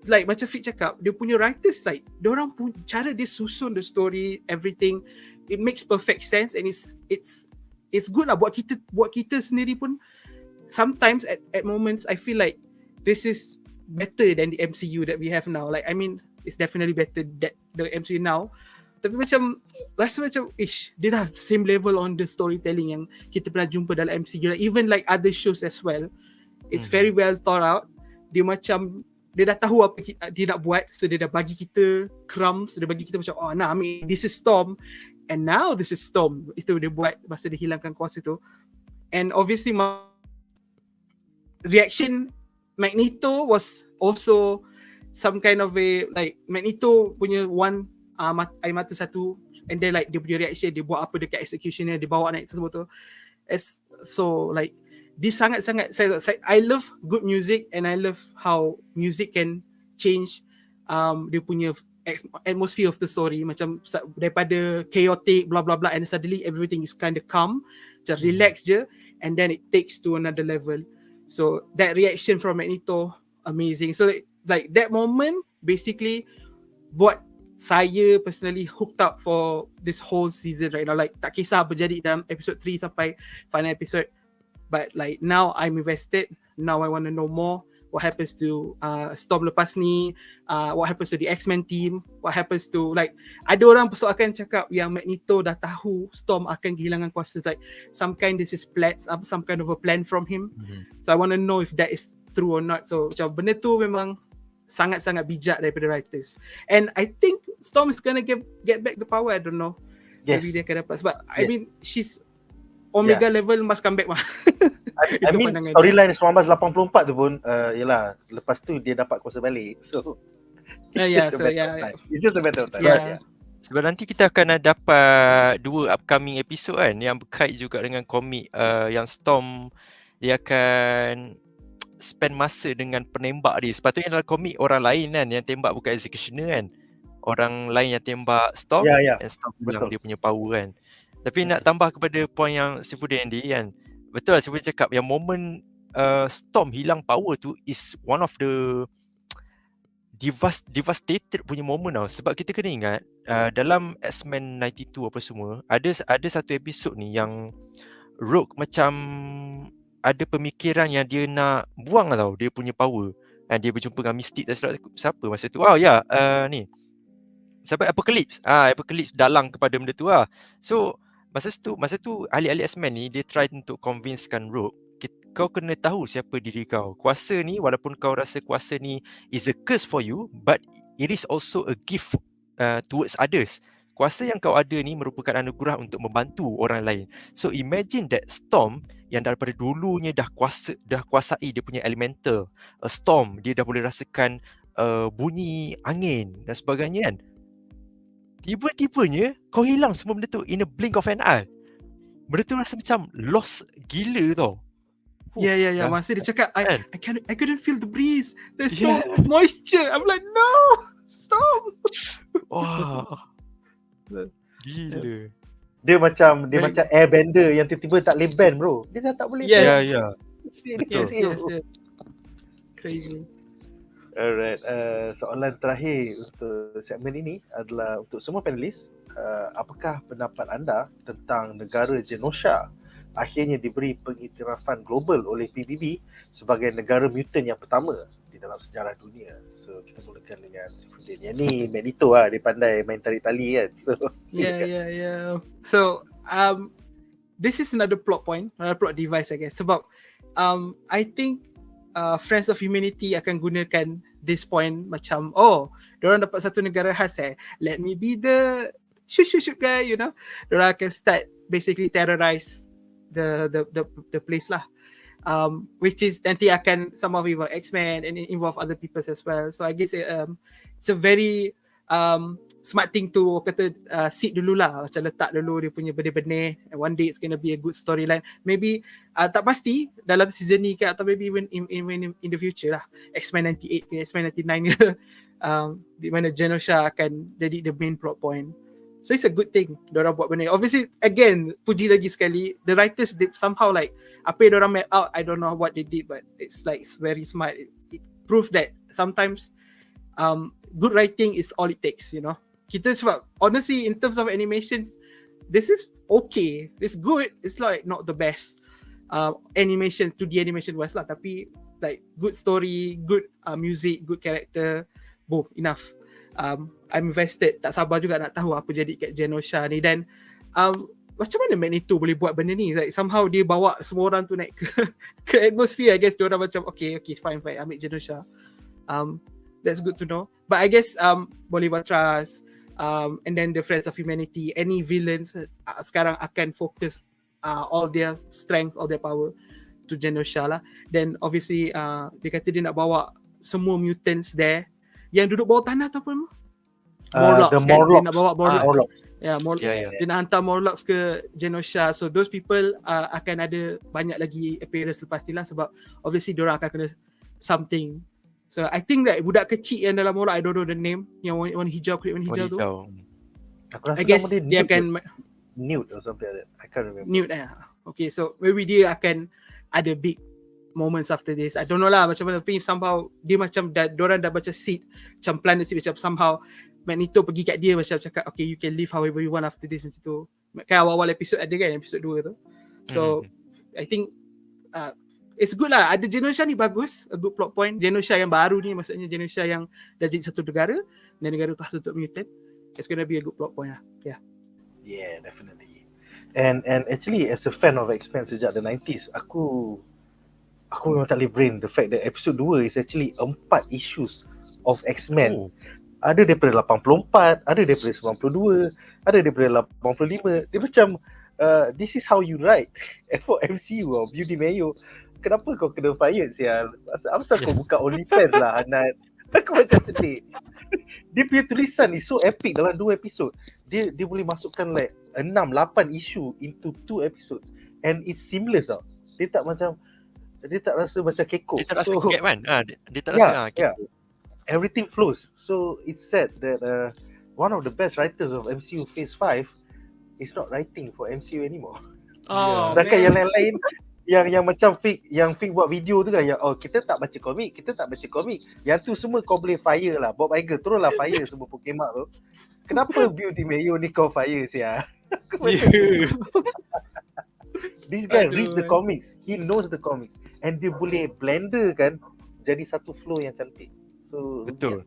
B: Like macam Fit cakap, dia punya writers, like diorang pun cara dia susun the story, everything, it makes perfect sense, and it's good lah buat kita sendiri pun. Sometimes at moments I feel like this is better than the MCU that we have now. Like it's definitely better than the MCU now. Tapi macam rasa macam dia dah same level on the storytelling yang kita pernah jumpa dalam MCU. Like, even like other shows as well, it's very well thought out. Dia dah tahu apa dia nak buat, so dia dah bagi kita crumbs, dia bagi kita macam, oh nah, this is Storm, and now this is Storm. Itu dia buat masa dia hilangkan kuasa tu. And obviously reaction Magneto was also some kind of a, like Magneto punya one air mata satu, and then like dia punya reaction, dia buat apa dekat X-Cutioner, dia bawa naik semua tu. So like this sangat-sangat, I love good music, and I love how music can change dia punya atmosphere of the story. Macam daripada chaotic blah blah blah, and suddenly everything is kind of calm, just relax je, and then it takes to another level. So that reaction from Magneto, amazing. So like that moment basically buat saya personally hooked up for this whole season right now. Like tak kisah apa jadi dalam episode 3 sampai final episode, but like now I'm invested. Now I want to know more. What happens to Storm lepas ni? What happens to the X-Men team? What happens to, like, ada orang akan cakap yang Magneto dah tahu Storm akan kehilangan kuasa, like some kind of a plan from him. So I want to know if that is true or not. So macam benda tu memang sangat-sangat bijak daripada writers. And I think Storm is gonna get back the power. I don't know.
A: Yes.
B: Maybe dia akan dapat. Sebab I
A: Yes.
B: mean she's Omega level must come back mah.
A: I
B: Itu
A: mean
B: pandangan
A: storyline 1984 tu pun yelah, lepas tu dia dapat kuasa balik. So it's just a matter of time.
B: Yeah.
C: Sebab nanti kita akan dapat 2 upcoming episode kan yang berkait juga dengan komik yang Storm dia akan spend masa dengan penembak dia. Sepatutnya dalam komik orang lain kan yang tembak, bukan X-Cutioner kan. Orang lain yang tembak Storm, dan Storm bilang dia punya power kan. Tapi nak tambah kepada point yang Sifudin Andy kan, betul lah Sifudin cakap yang moment Storm hilang power tu is one of the devastated punya moment tau. Sebab kita kena ingat dalam X-Men 92 apa semua, ada satu episod ni yang Rogue macam ada pemikiran yang dia nak buang tau dia punya power. Dia berjumpa dengan Mystic, tak silap siapa masa tu. Ni sampai Apocalypse dalang kepada benda tu lah. So masa tu ahli-ahli X-Men ni dia try untuk convincekan Rogue, kau kena tahu siapa diri kau. Kuasa ni, walaupun kau rasa kuasa ni is a curse for you, but it is also a gift towards others. Kuasa yang kau ada ni merupakan anugerah untuk membantu orang lain. So imagine that Storm yang daripada dulunya dah kuasai dia punya elemental, Storm, dia dah boleh rasakan bunyi angin dan sebagainya kan. Tiba-tibanya kau hilang semua benda tu in a blink of an eye. Benda tu rasa macam lost gila tau.
B: Yeah. Masa dia cakap I couldn't feel the breeze. There's no moisture. I'm like, no, stop.
A: Wah.
C: Gila.
A: Dia macam airbender yang tiba-tiba tak boleh bend bro. Dia dah tak boleh
B: bend.
C: Ya.
B: Betul. Yes. Crazy.
A: Alright, soalan terakhir untuk segmen ini adalah untuk semua panelis. Apakah pendapat anda tentang negara Genosha akhirnya diberi pengiktirafan global oleh PBB sebagai negara mutant yang pertama di dalam sejarah dunia? So kita mulakan dengan Sifudin. Yang ni Magneto lah, dia pandai main tarik tali kan.
B: Yeah. So this is another plot point, another plot device I guess. Sebab I think Friends of Humanity akan gunakan this point macam, diorang dapat satu negara khas let me be the shoot guy, you know. Diorang akan start basically terrorize the place lah, which is nanti akan some of involve X-Men and involve other people as well. So I guess it's a very smart thing to kata seed dulu lah, macam letak dulu dia punya benih-benih, and one day it's gonna be a good storyline. Maybe tak pasti dalam season ni ke, atau maybe even in the future lah, X-Men 98 ke X-Men 99 ke, di mana Genosha akan jadi the main plot point. So it's a good thing diorang buat benda. Obviously again, puji lagi sekali, the writers did somehow like apa yang diorang map out, I don't know what they did, but it's very smart. It proves that sometimes good writing is all it takes, you know. Kita sebab honestly in terms of animation, this is okay, it's good, it's like not the best animation 2D animation wise lah, tapi like good story, good music, good character, boom, enough. I'm invested, tak sabar juga nak tahu apa jadi kat Genosha ni. Dan macam mana Magneto boleh buat benda ni, like somehow dia bawa semua orang tu naik ke atmosphere. I guess dia orang macam okay fine ambil Genosha. That's good to know. But I guess Bolivar Trask, and then the Friends of Humanity, any villains sekarang akan focus all their strength, all their power to Genosha lah. Then obviously dia kata dia nak bawa semua mutants there yang duduk bawah tanah ataupun Morlocks kan? Dia nak bawa Morlocks. Dia nak hantar Morlocks ke Genosha. So those people akan ada banyak lagi appearance lepas ni lah, sebab obviously diorang akan kena something. So I think that budak kecil yang dalam Morlock, I don't know the name, yang warna hijau, kulit warna hijau tu, I guess dia akan
A: Newt or something like that. I can't remember.
B: Newt okay, so maybe dia akan ada big moments after this. I don't know lah macam mana, tapi somehow dia macam diorang dah baca seed, macam planet seed, macam somehow Magneto pergi kat dia macam cakap okay you can live however you want after this, macam tu kan awal-awal episod ada kan, episod 2 tu. So I think it's good lah, ada Genosha ni bagus, a good plot point. Genosha yang baru ni, maksudnya Genosha yang dah jadi satu negara dan negara tu khas untuk mutant, it's gonna be a good plot point lah.
A: Yeah, definitely. And actually as a fan of X-Men sejak the 90s, aku memang tak boleh brain the fact that episode 2 is actually 4 issues of X-Men.
C: Oh.
A: Ada daripada 84, ada daripada 92, ada daripada 85. Dia macam this is how you write. And for MCU Beauty Mayo, kenapa kau kena fired sial? Asal kau buka OnlyFans lah Hanat. Aku macam sedih. Dia punya tulisan is so epic dalam 2 episod. Dia boleh masukkan like 6, 8 issue into 2 episodes. And it's seamless tau. Dia tak rasa macam kekok.
C: Dia tak rasa gap kan? Dia tak
A: Yeah,
C: rasa kekok.
A: everything flows. So it's said that one of the best writers of MCU Phase 5 is not writing for MCU anymore. Sedangkan yang lain yang macam yang buat video tu kan, yang kita tak baca komik. Yang tu semua kau boleh fire lah. Bob Iger teruslah fire semua Pokemon tu. Kenapa Beauty Mayo ni kau fire sia? This guy reads the comics. He knows the comics. And dia boleh blender kan jadi satu flow yang cantik. So,
C: betul.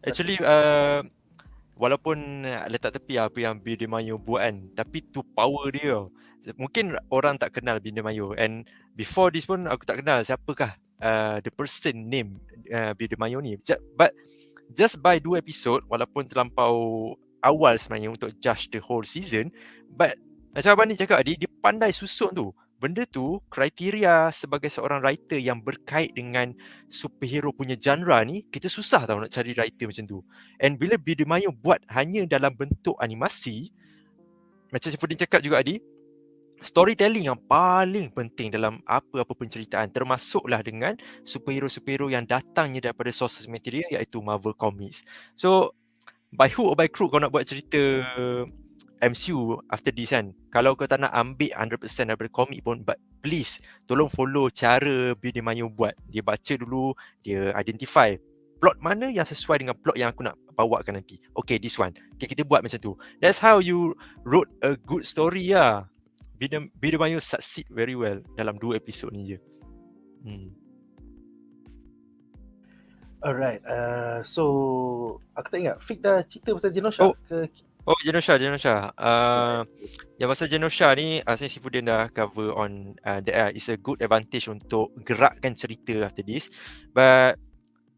C: Actually walaupun letak tepi apa yang Beauty Mayo buat kan, tapi tu power dia. Mungkin orang tak kenal Beauty Mayo, and before this pun aku tak kenal siapakah the person name Beauty Mayo ni. But just by 2 episod, walaupun terlampau awal sebenarnya untuk judge the whole season, but macam Abang ni cakap dia pandai susun tu. Benda tu, kriteria sebagai seorang writer yang berkait dengan superhero punya genre ni, kita susah tau nak cari writer macam tu. And bila Beauty Mayo buat hanya dalam bentuk animasi, macam Sifudin cakap juga tadi, storytelling yang paling penting dalam apa-apa penceritaan, termasuklah dengan superhero-superhero yang datangnya daripada sources material iaitu Marvel Comics. So, by hook or by crook kau nak buat cerita MCU after this kan, kalau kau tak nak ambil 100% daripada komik pun, but please tolong follow cara Beauty Mayo buat. Dia baca dulu, dia identify plot mana yang sesuai dengan plot yang aku nak bawakan nanti. Okay, this one. Okay, kita buat macam tu. That's how you wrote a good story lah. Beauty Mayo succeed very well dalam 2 episod ni je.
A: Alright, so aku tak ingat Fik dah cerita pasal Genosha ke?
C: Genosha. Yang pasal Genosha ni, saya Sifudin dah cover on that. It's a good advantage untuk gerakkan cerita after this. But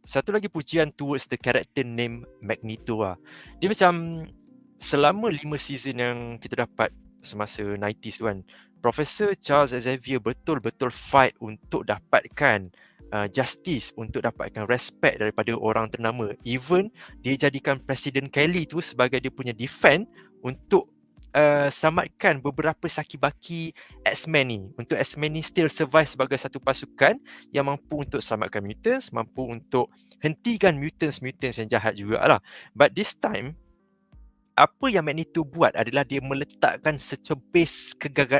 C: satu lagi pujian towards the character name MAGNETO lah. Dia macam selama 5 season yang kita dapat semasa 90s tu kan, Professor Charles Xavier betul-betul fight untuk dapatkan justice, untuk dapatkan respect daripada orang ternama. Even dia jadikan Presiden Kelly tu sebagai dia punya defend untuk selamatkan beberapa saki-baki X-Men ni, untuk X-Men ni still survive sebagai satu pasukan yang mampu untuk selamatkan mutants, mampu untuk hentikan mutants yang jahat jugalah. But this time, apa yang Magneto buat adalah dia meletakkan secebis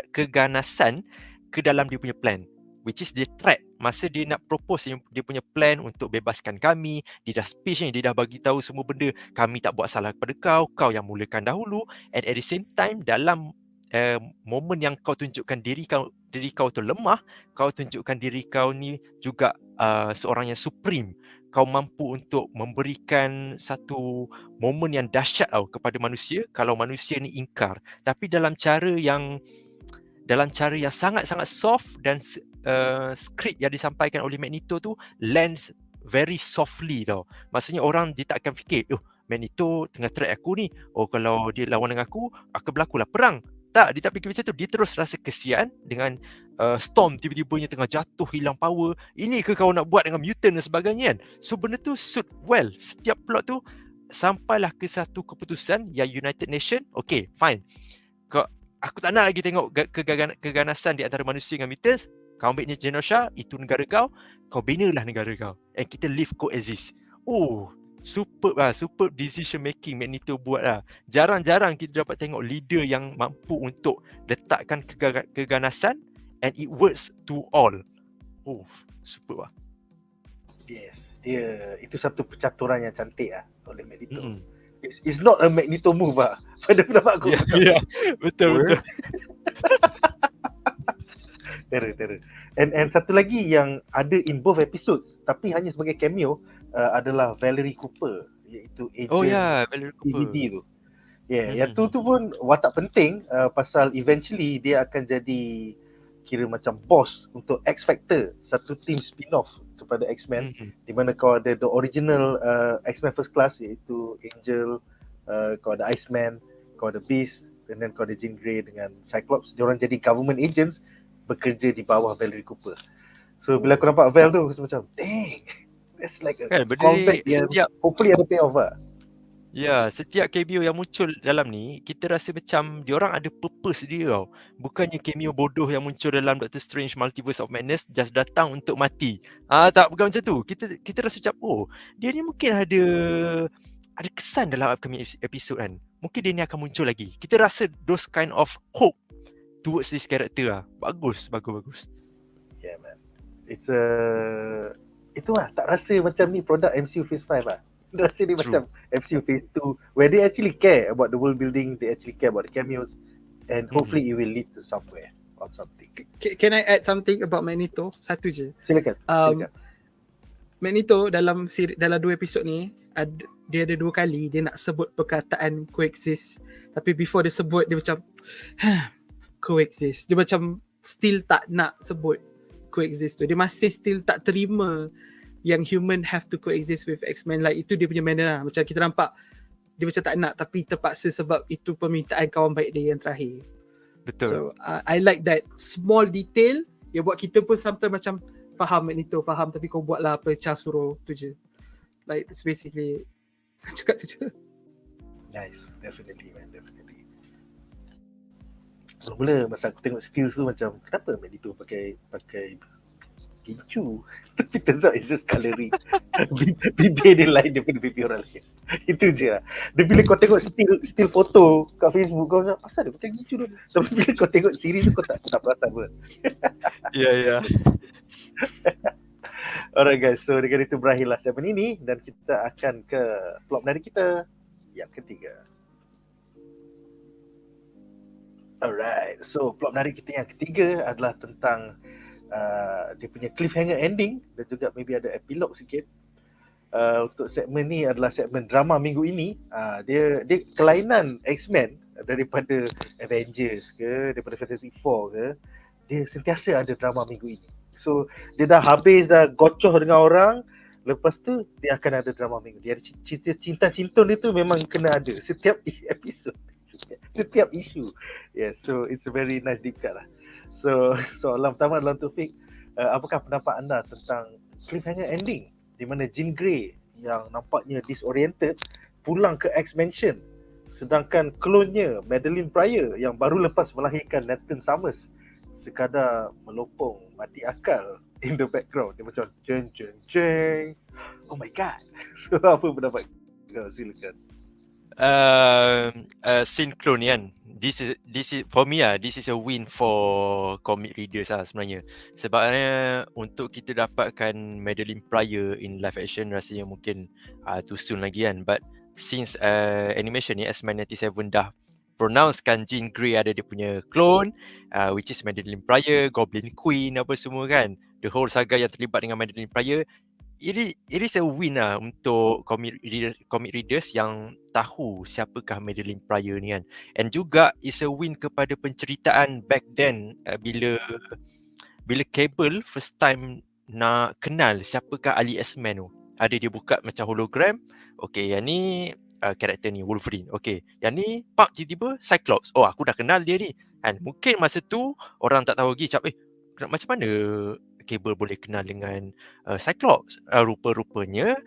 C: keganasan ke dalam dia punya plan, which is dia threat. Masa dia nak propose dia punya plan untuk bebaskan kami, dia dah speech ni, dia dah bagi tahu semua benda, kami tak buat salah kepada kau yang mulakan dahulu. And at the same time, dalam momen yang kau tunjukkan diri kau tu lemah, kau tunjukkan diri kau ni juga seorang yang supreme. Kau mampu untuk memberikan satu momen yang dahsyat kepada manusia kalau manusia ni ingkar. Tapi dalam cara yang sangat-sangat soft, dan skrip yang disampaikan oleh Magneto tu lands very softly tau. Maksudnya orang dia tak akan fikir, Magneto tengah threat aku ni, kalau dia lawan dengan aku berlakulah perang. Tak, dia tak fikir macam tu. Dia terus rasa kesian dengan Storm tiba-tibanya tengah jatuh, hilang power. Ini ke kau nak buat dengan mutant dan sebagainya kan? So benda tu suit well. Setiap plot tu sampailah ke satu keputusan yang United Nation, okay, fine. Aku tak nak lagi tengok keganasan di antara manusia dengan mutants. Kau ambil Genosha, itu negara kau binalah negara kau. And kita live coexist. Superb decision making Magneto buat lah. Jarang-jarang kita dapat tengok leader yang mampu untuk letakkan keganasan and it works to all. Superb lah.
A: Yes, itu satu percaturan yang cantik lah oleh Magneto. It's not a Magneto move lah pada pendapat aku.
C: Yeah, betul.
A: Terror. And satu lagi yang ada in both episodes tapi hanya sebagai cameo adalah Valerie Cooper, iaitu agent
C: Valerie Cooper
A: DVD tu. Yang tu pun watak penting pasal eventually dia akan jadi kira macam boss untuk X Factor, satu team spin-off kepada X-Men,
C: Mhm.
A: di mana kau ada the original X-Men First Class, iaitu Angel, kau ada Iceman, kau ada Beast, and then kau ada Jean Grey dengan Cyclops. Diorang jadi government agents bekerja di bawah Valerie Cooper. So bila aku nampak Val tu, aku macam dang, that's like a
C: Kan benda
A: callback
C: ni
A: yang
C: setiap
A: hopefully ada payoff lah.
C: setiap cameo yang muncul dalam ni, kita rasa macam diorang ada purpose dia tau. Bukannya cameo bodoh yang muncul dalam Doctor Strange Multiverse of Madness just datang untuk mati. Tak, bukan macam tu. Kita rasa macam, dia ni mungkin ada kesan dalam upcoming episode kan. Mungkin dia ni akan muncul lagi. Kita rasa those kind of hope towards this character lah. Bagus.
A: Yeah man, it's itulah, tak rasa macam ni produk MCU Phase 5 lah. Rasa dia
C: True.
A: macam MCU Phase 2 where they actually care about the world building, they actually care about the cameos, and hopefully it will lead to somewhere or something.
B: Can I add something about Magneto? Satu je.
A: Silakan.
B: Magneto dalam 2 episod ni, dia ada 2 kali dia nak sebut perkataan coexist, tapi before dia sebut dia macam coexist. Dia macam still tak nak sebut coexist tu. Dia masih still tak terima yang human have to coexist with X-Men. Like itu dia punya manner lah. Macam kita nampak dia macam tak nak, tapi terpaksa sebab itu permintaan kawan baik dia yang terakhir.
C: Betul.
B: So I like that small detail yang buat kita pun sometimes macam faham Magneto, faham, tapi kau buatlah apa Charles suruh tu je. Like it's basically cakap tu je.
A: Nice, definitely man, definitely. Mula masa aku tengok stills tu macam kenapa Magneto pakai gincu, tapi turns out it's just colouring. Bibir dia lain daripada bibir orang lain. Itu je lah. Dan bila kau tengok still foto kat Facebook, kau macam asal dia pakai gincu tu. Tapi bila kau tengok series tu kau tak perasan pun.
C: Ya.
A: Alright guys, so dengan itu berakhirlah segmen ini dan kita akan ke plot menarik kita yang ketiga. Alright, so plot menarik kita yang ketiga adalah tentang dia punya cliffhanger ending dan juga maybe ada epilog sikit. Untuk segmen ni adalah segmen drama minggu ini. Dia kelainan X-Men daripada Avengers ke, daripada Fantastic Four ke, dia sentiasa ada drama minggu ini. So dia dah habis dah gocoh dengan orang, lepas tu dia akan ada drama minggu. Dia ada cinta-cintun dia tu memang kena ada setiap episod, setiap isu. Yeah, so it's a very nice deep cut lah. So soalan pertama adalah untuk Fik, apakah pendapat anda tentang cliffhanger ending di mana Jean Grey yang nampaknya disoriented pulang ke X-Mansion, sedangkan klonnya Madeline Pryor yang baru lepas melahirkan Nathan Summers sekadar melopong mati akal in the background. Dia macam jeng. Oh my god. So apa pendapat kau? Silakan.
C: Scene clone kan. This is for me this is a win for comic readers sebenarnya. Sebabnya untuk kita dapatkan Madeline Pryor in live action rasanya mungkin too soon lagi kan. But since animation ni X-Men 97 dah pronouncekan Jean Grey ada dia punya clone, which is Madeline Pryor, Goblin Queen apa semua kan. The whole saga yang terlibat dengan Madeline Pryor, it is a win untuk comic readers yang tahu siapakah Madeline Pryor ni kan. And juga is a win kepada penceritaan back then, bila Cable first time nak kenal siapakah ahli X-Men tu. Ada dia buka macam hologram. Okay, yang ni karakter ni Wolverine. Okay, yang ni tiba-tiba Cyclops. Oh, aku dah kenal dia ni. And mungkin masa tu orang tak tahu lagi macam mana Cable boleh kenal dengan Cyclops. Rupa-rupanya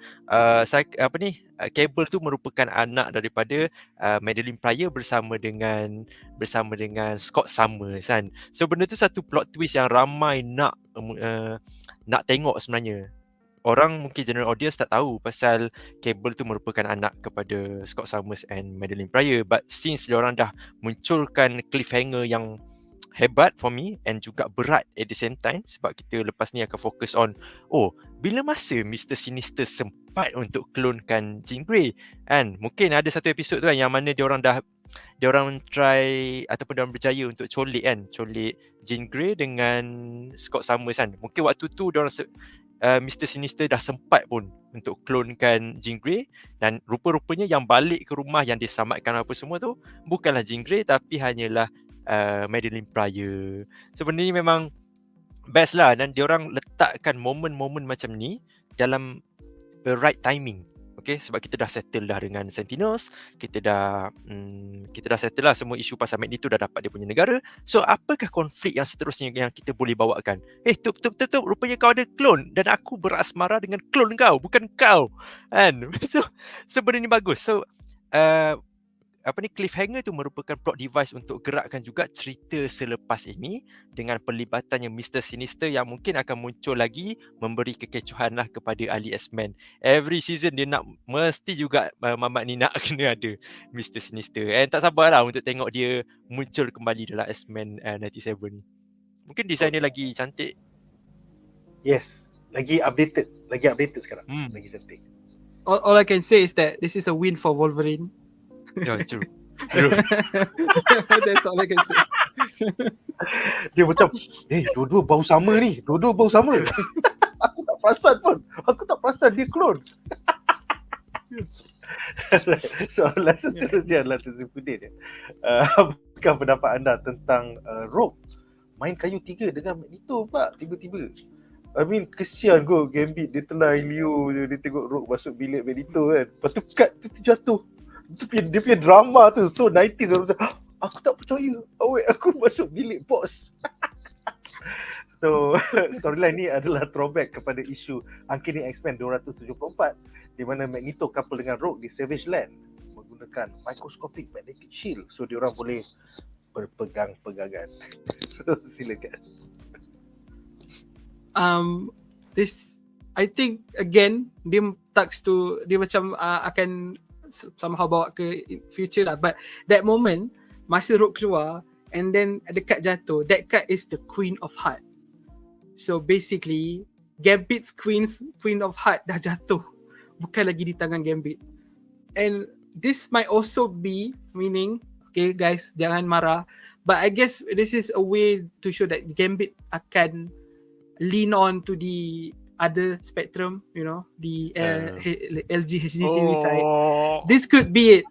C: Cable tu merupakan anak daripada Madeline Pryor bersama dengan Scott Summers kan. So benda tu satu plot twist yang ramai nak tengok sebenarnya. Orang mungkin general audience tak tahu pasal Cable tu merupakan anak kepada Scott Summers and Madeline Pryor, but since diorang dah munculkan cliffhanger yang hebat for me and juga berat at the same time, sebab kita lepas ni akan fokus on bila masa Mr. Sinister sempat untuk clonekan Jean Grey kan. Mungkin ada satu episod tu kan yang mana diorang try ataupun diorang berjaya untuk colik Jean Grey dengan Scott Summers kan. Mungkin waktu tu diorang Mr. Sinister dah sempat pun untuk clonekan Jean Grey, dan rupa-rupanya yang balik ke rumah yang diselamatkan apa semua tu bukanlah Jean Grey tapi hanyalah Madeline Pryor. Sebenarnya memang best lah, dan diorang letakkan momen-momen macam ni dalam the right timing. Okay, sebab kita dah settle dah dengan Sentinels, kita dah settle lah semua isu pasal MAGNETO, dah dapat dia punya negara. So apakah konflik yang seterusnya yang kita boleh bawakan? Tup, rupanya kau ada klon dan aku berasmara dengan klon kau, bukan kau. Kan? So benda ni bagus. So cliffhanger tu merupakan plot device untuk gerakkan juga cerita selepas ini dengan perlibatannya Mr. Sinister yang mungkin akan muncul lagi, memberi kekecohan lah kepada ahli X-Men. Every season dia nak, mesti juga Mamat ni nak kena ada Mr. Sinister. And tak sabarlah untuk tengok dia muncul kembali dalam X-Men 97 ni. Mungkin design dia lagi cantik.
A: Yes, lagi updated sekarang. Lagi cantik.
B: All I can say is that this is a win for Wolverine.
C: Yeah, true.
B: That's all I can say.
A: Dia macam, dua-dua bau sama ni. Aku tak perasan dia klon. Soalan seterusnya adalah Tazifudin. Apakah pendapat anda tentang Rogue main kayu 3 dengan MAGNETO pula tiba-tiba? I mean, kesian kot Gambit, dia telah Leo je, dia tengok Rogue masuk bilik MAGNETO kan. Lepas tu cut tu terjatuh. Dia punya drama tu so 90s orang macam, aku tak percaya, aku masuk bilik bos. So storyline ni adalah throwback kepada isu Uncanny X-Men 274 di mana MAGNETO couple dengan Rogue di Savage Land menggunakan microscopic magnetic shield, so diorang boleh berpegang-pegangan. So silakan.
B: This I think again dia macam akan somehow bawa ke future lah, but that moment masa Rogue keluar and then the card jatuh, that card is the Queen of Heart. So basically Gambit's Queen of Heart dah jatuh, bukan lagi di tangan Gambit. And this might also be meaning, okay guys, jangan marah, but I guess this is a way to show that Gambit akan lean on to the other spectrum, you know, the LG HDTV side. This could be it.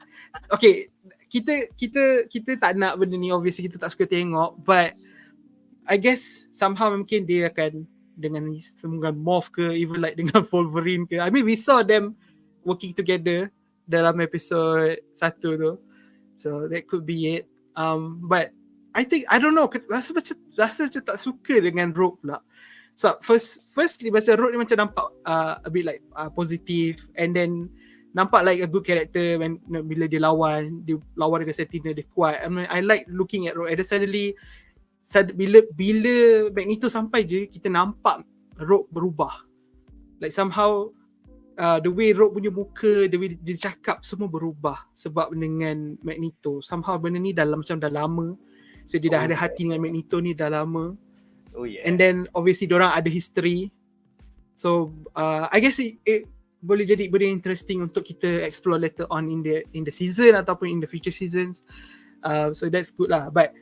B: Okay, kita tak nak benda ni, obviously kita tak suka tengok, but I guess somehow mungkin dia akan dengan morph ke, even like dengan Wolverine ke. I mean, we saw them working together dalam episode 1 tu. So that could be it. But I think, I don't know, rasa macam tak suka dengan Rogue pula. So firstly macam Rogue ni macam nampak a bit like positive, and then nampak like a good character when bila dia lawan dengan Sentinel, dia kuat. I mean, I like looking at Rogue, and then suddenly bila MAGNETO sampai je, kita nampak Rogue berubah. Like somehow the way Rogue punya muka, the way dia cakap, semua berubah sebab dengan MAGNETO. Somehow benda ni dah lama. So dia dah ada hati dengan MAGNETO ni dah lama.
A: Oh yeah.
B: And then obviously diorang ada history. So I guess it boleh jadi benda interesting untuk kita explore later on in the season ataupun in the future seasons. So that's good lah. But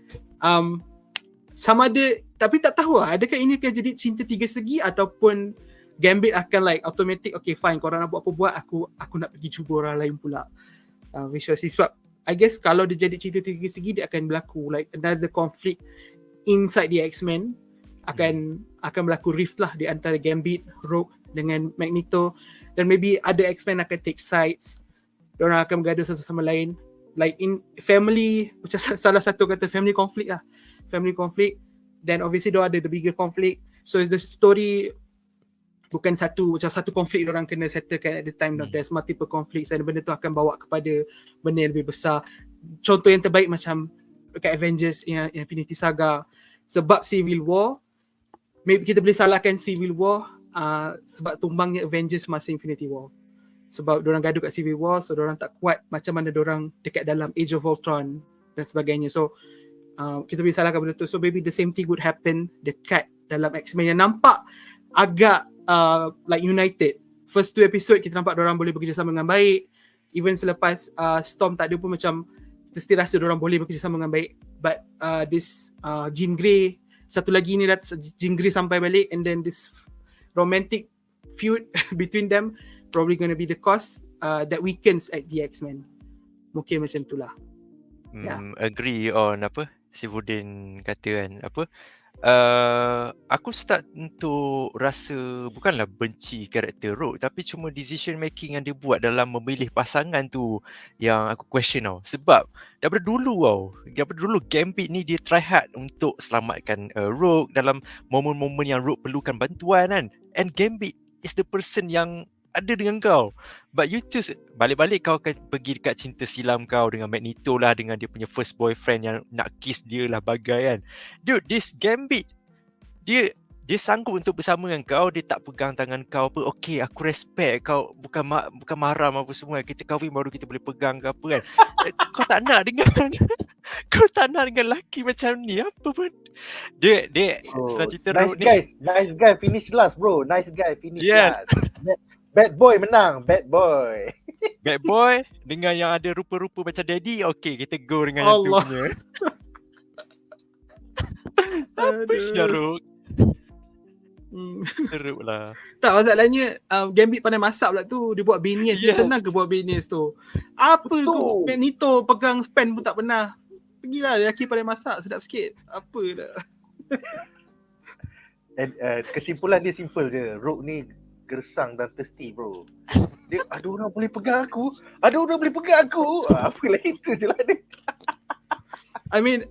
B: sama ada, tapi tak tahu lah, adakah ini akan jadi cinta tiga segi ataupun Gambit akan like automatic, okay fine, korang nak buat apa buat, aku nak pergi cuba orang lain pula. We shall see. Sebab I guess kalau dia jadi cinta tiga segi, dia akan berlaku like another conflict inside the X-Men. Akan berlaku rift lah di antara Gambit, Rogue dengan MAGNETO, dan maybe other X-Men akan take sides. Diorang akan bergaduh satu sama lain, like in family, macam salah satu kata family conflict lah. Family conflict, then obviously diorang ada the bigger conflict. So the story bukan satu konflik diorang kena settlekan at the time. There's multiple conflicts, dan benda tu akan bawa kepada benda yang lebih besar. Contoh yang terbaik macam dekat Avengers yang Infinity Saga. Sebab Civil War, maybe kita boleh salahkan Civil War sebab tumbangnya Avengers masa Infinity War. Sebab diorang gaduh kat Civil War, so diorang tak kuat macam mana diorang dekat dalam Age of Ultron dan sebagainya. So kita boleh salahkan benda tu. So maybe the same thing would happen dekat dalam X-Men yang nampak agak like united. First 2 episode kita nampak diorang boleh bekerjasama dengan baik. Even selepas Storm tak ada pun macam kita still rasa diorang boleh bekerjasama dengan baik. But this Jean Grey, satu lagi ni Jean Grey sampai balik, and then this romantic feud between them probably going to be the cause that weakens at the X-Men. Mungkin macam itulah.
C: Agree on apa Sifudin kata kan, apa Aku start untuk rasa bukanlah benci karakter Rogue, tapi cuma decision making yang dia buat dalam memilih pasangan tu yang aku question tau. Sebab daripada dulu Gambit ni dia try hard untuk selamatkan Rogue dalam momen-momen yang Rogue perlukan bantuan kan. And Gambit is the person yang ada dengan kau. But you choose balik-balik kau akan pergi dekat cinta silam kau dengan Magneto lah, dengan dia punya first boyfriend yang nak kiss dia lah bagai kan. Dude, this Gambit dia sanggup untuk bersama dengan kau, dia tak pegang tangan kau apa. Okay, aku respect kau, bukan maram apa semua. Kita kahwin baru kita boleh pegang ke apa kan. Kau tak nak dengan kau tak nak dengan lelaki macam ni apa pun. Dia selanjutnya Rogue ni.
A: Nice guy finish last bro. Nice guy finish
C: Yes.
A: last. Bad boy menang, bad boy.
C: Bad boy dengan yang ada rupa-rupa macam daddy. Okay, kita go dengan yang tu
B: Allah.
C: punya. Apa Syaruk? Teruk lah.
B: Tak, masalahnya Gambit pandai masak pula tu. Dia buat benias. Dia
C: Yes.
B: senang ke buat benias tu? Apa
A: Betul.
B: kau Magneto pegang span pun tak pernah. Pergilah lelaki pandai masak sedap sikit. Apa dah.
A: And, kesimpulan dia simple je. Rogue ni gersang dan thirsty bro. Dia ada orang boleh pegang aku. Apalah itu je lah dia.
B: I mean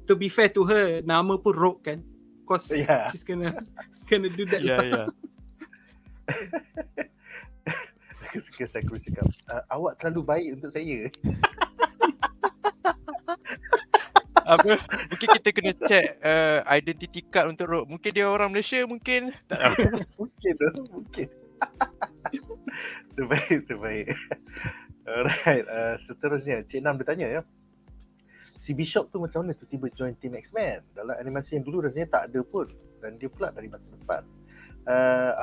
B: to be fair to her, nama pun Rogue kan. Cause
A: Yeah.
B: she's gonna do that
C: Ya,
B: lah.
C: ya.
A: Aku suka aku cakap, awak terlalu baik untuk saya.
C: Apa? Mungkin kita kena check identity card untuk Rogue. Mungkin dia orang Malaysia, mungkin. Tak tahu.
A: Mungkin. Terbaik. Alright, seterusnya Cik Nam bertanya ya. Si Bishop tu macam mana tiba-tiba join team X-Men? Dalam animasi yang dulu rasanya tak ada pun. Dan dia pula dari masa depan.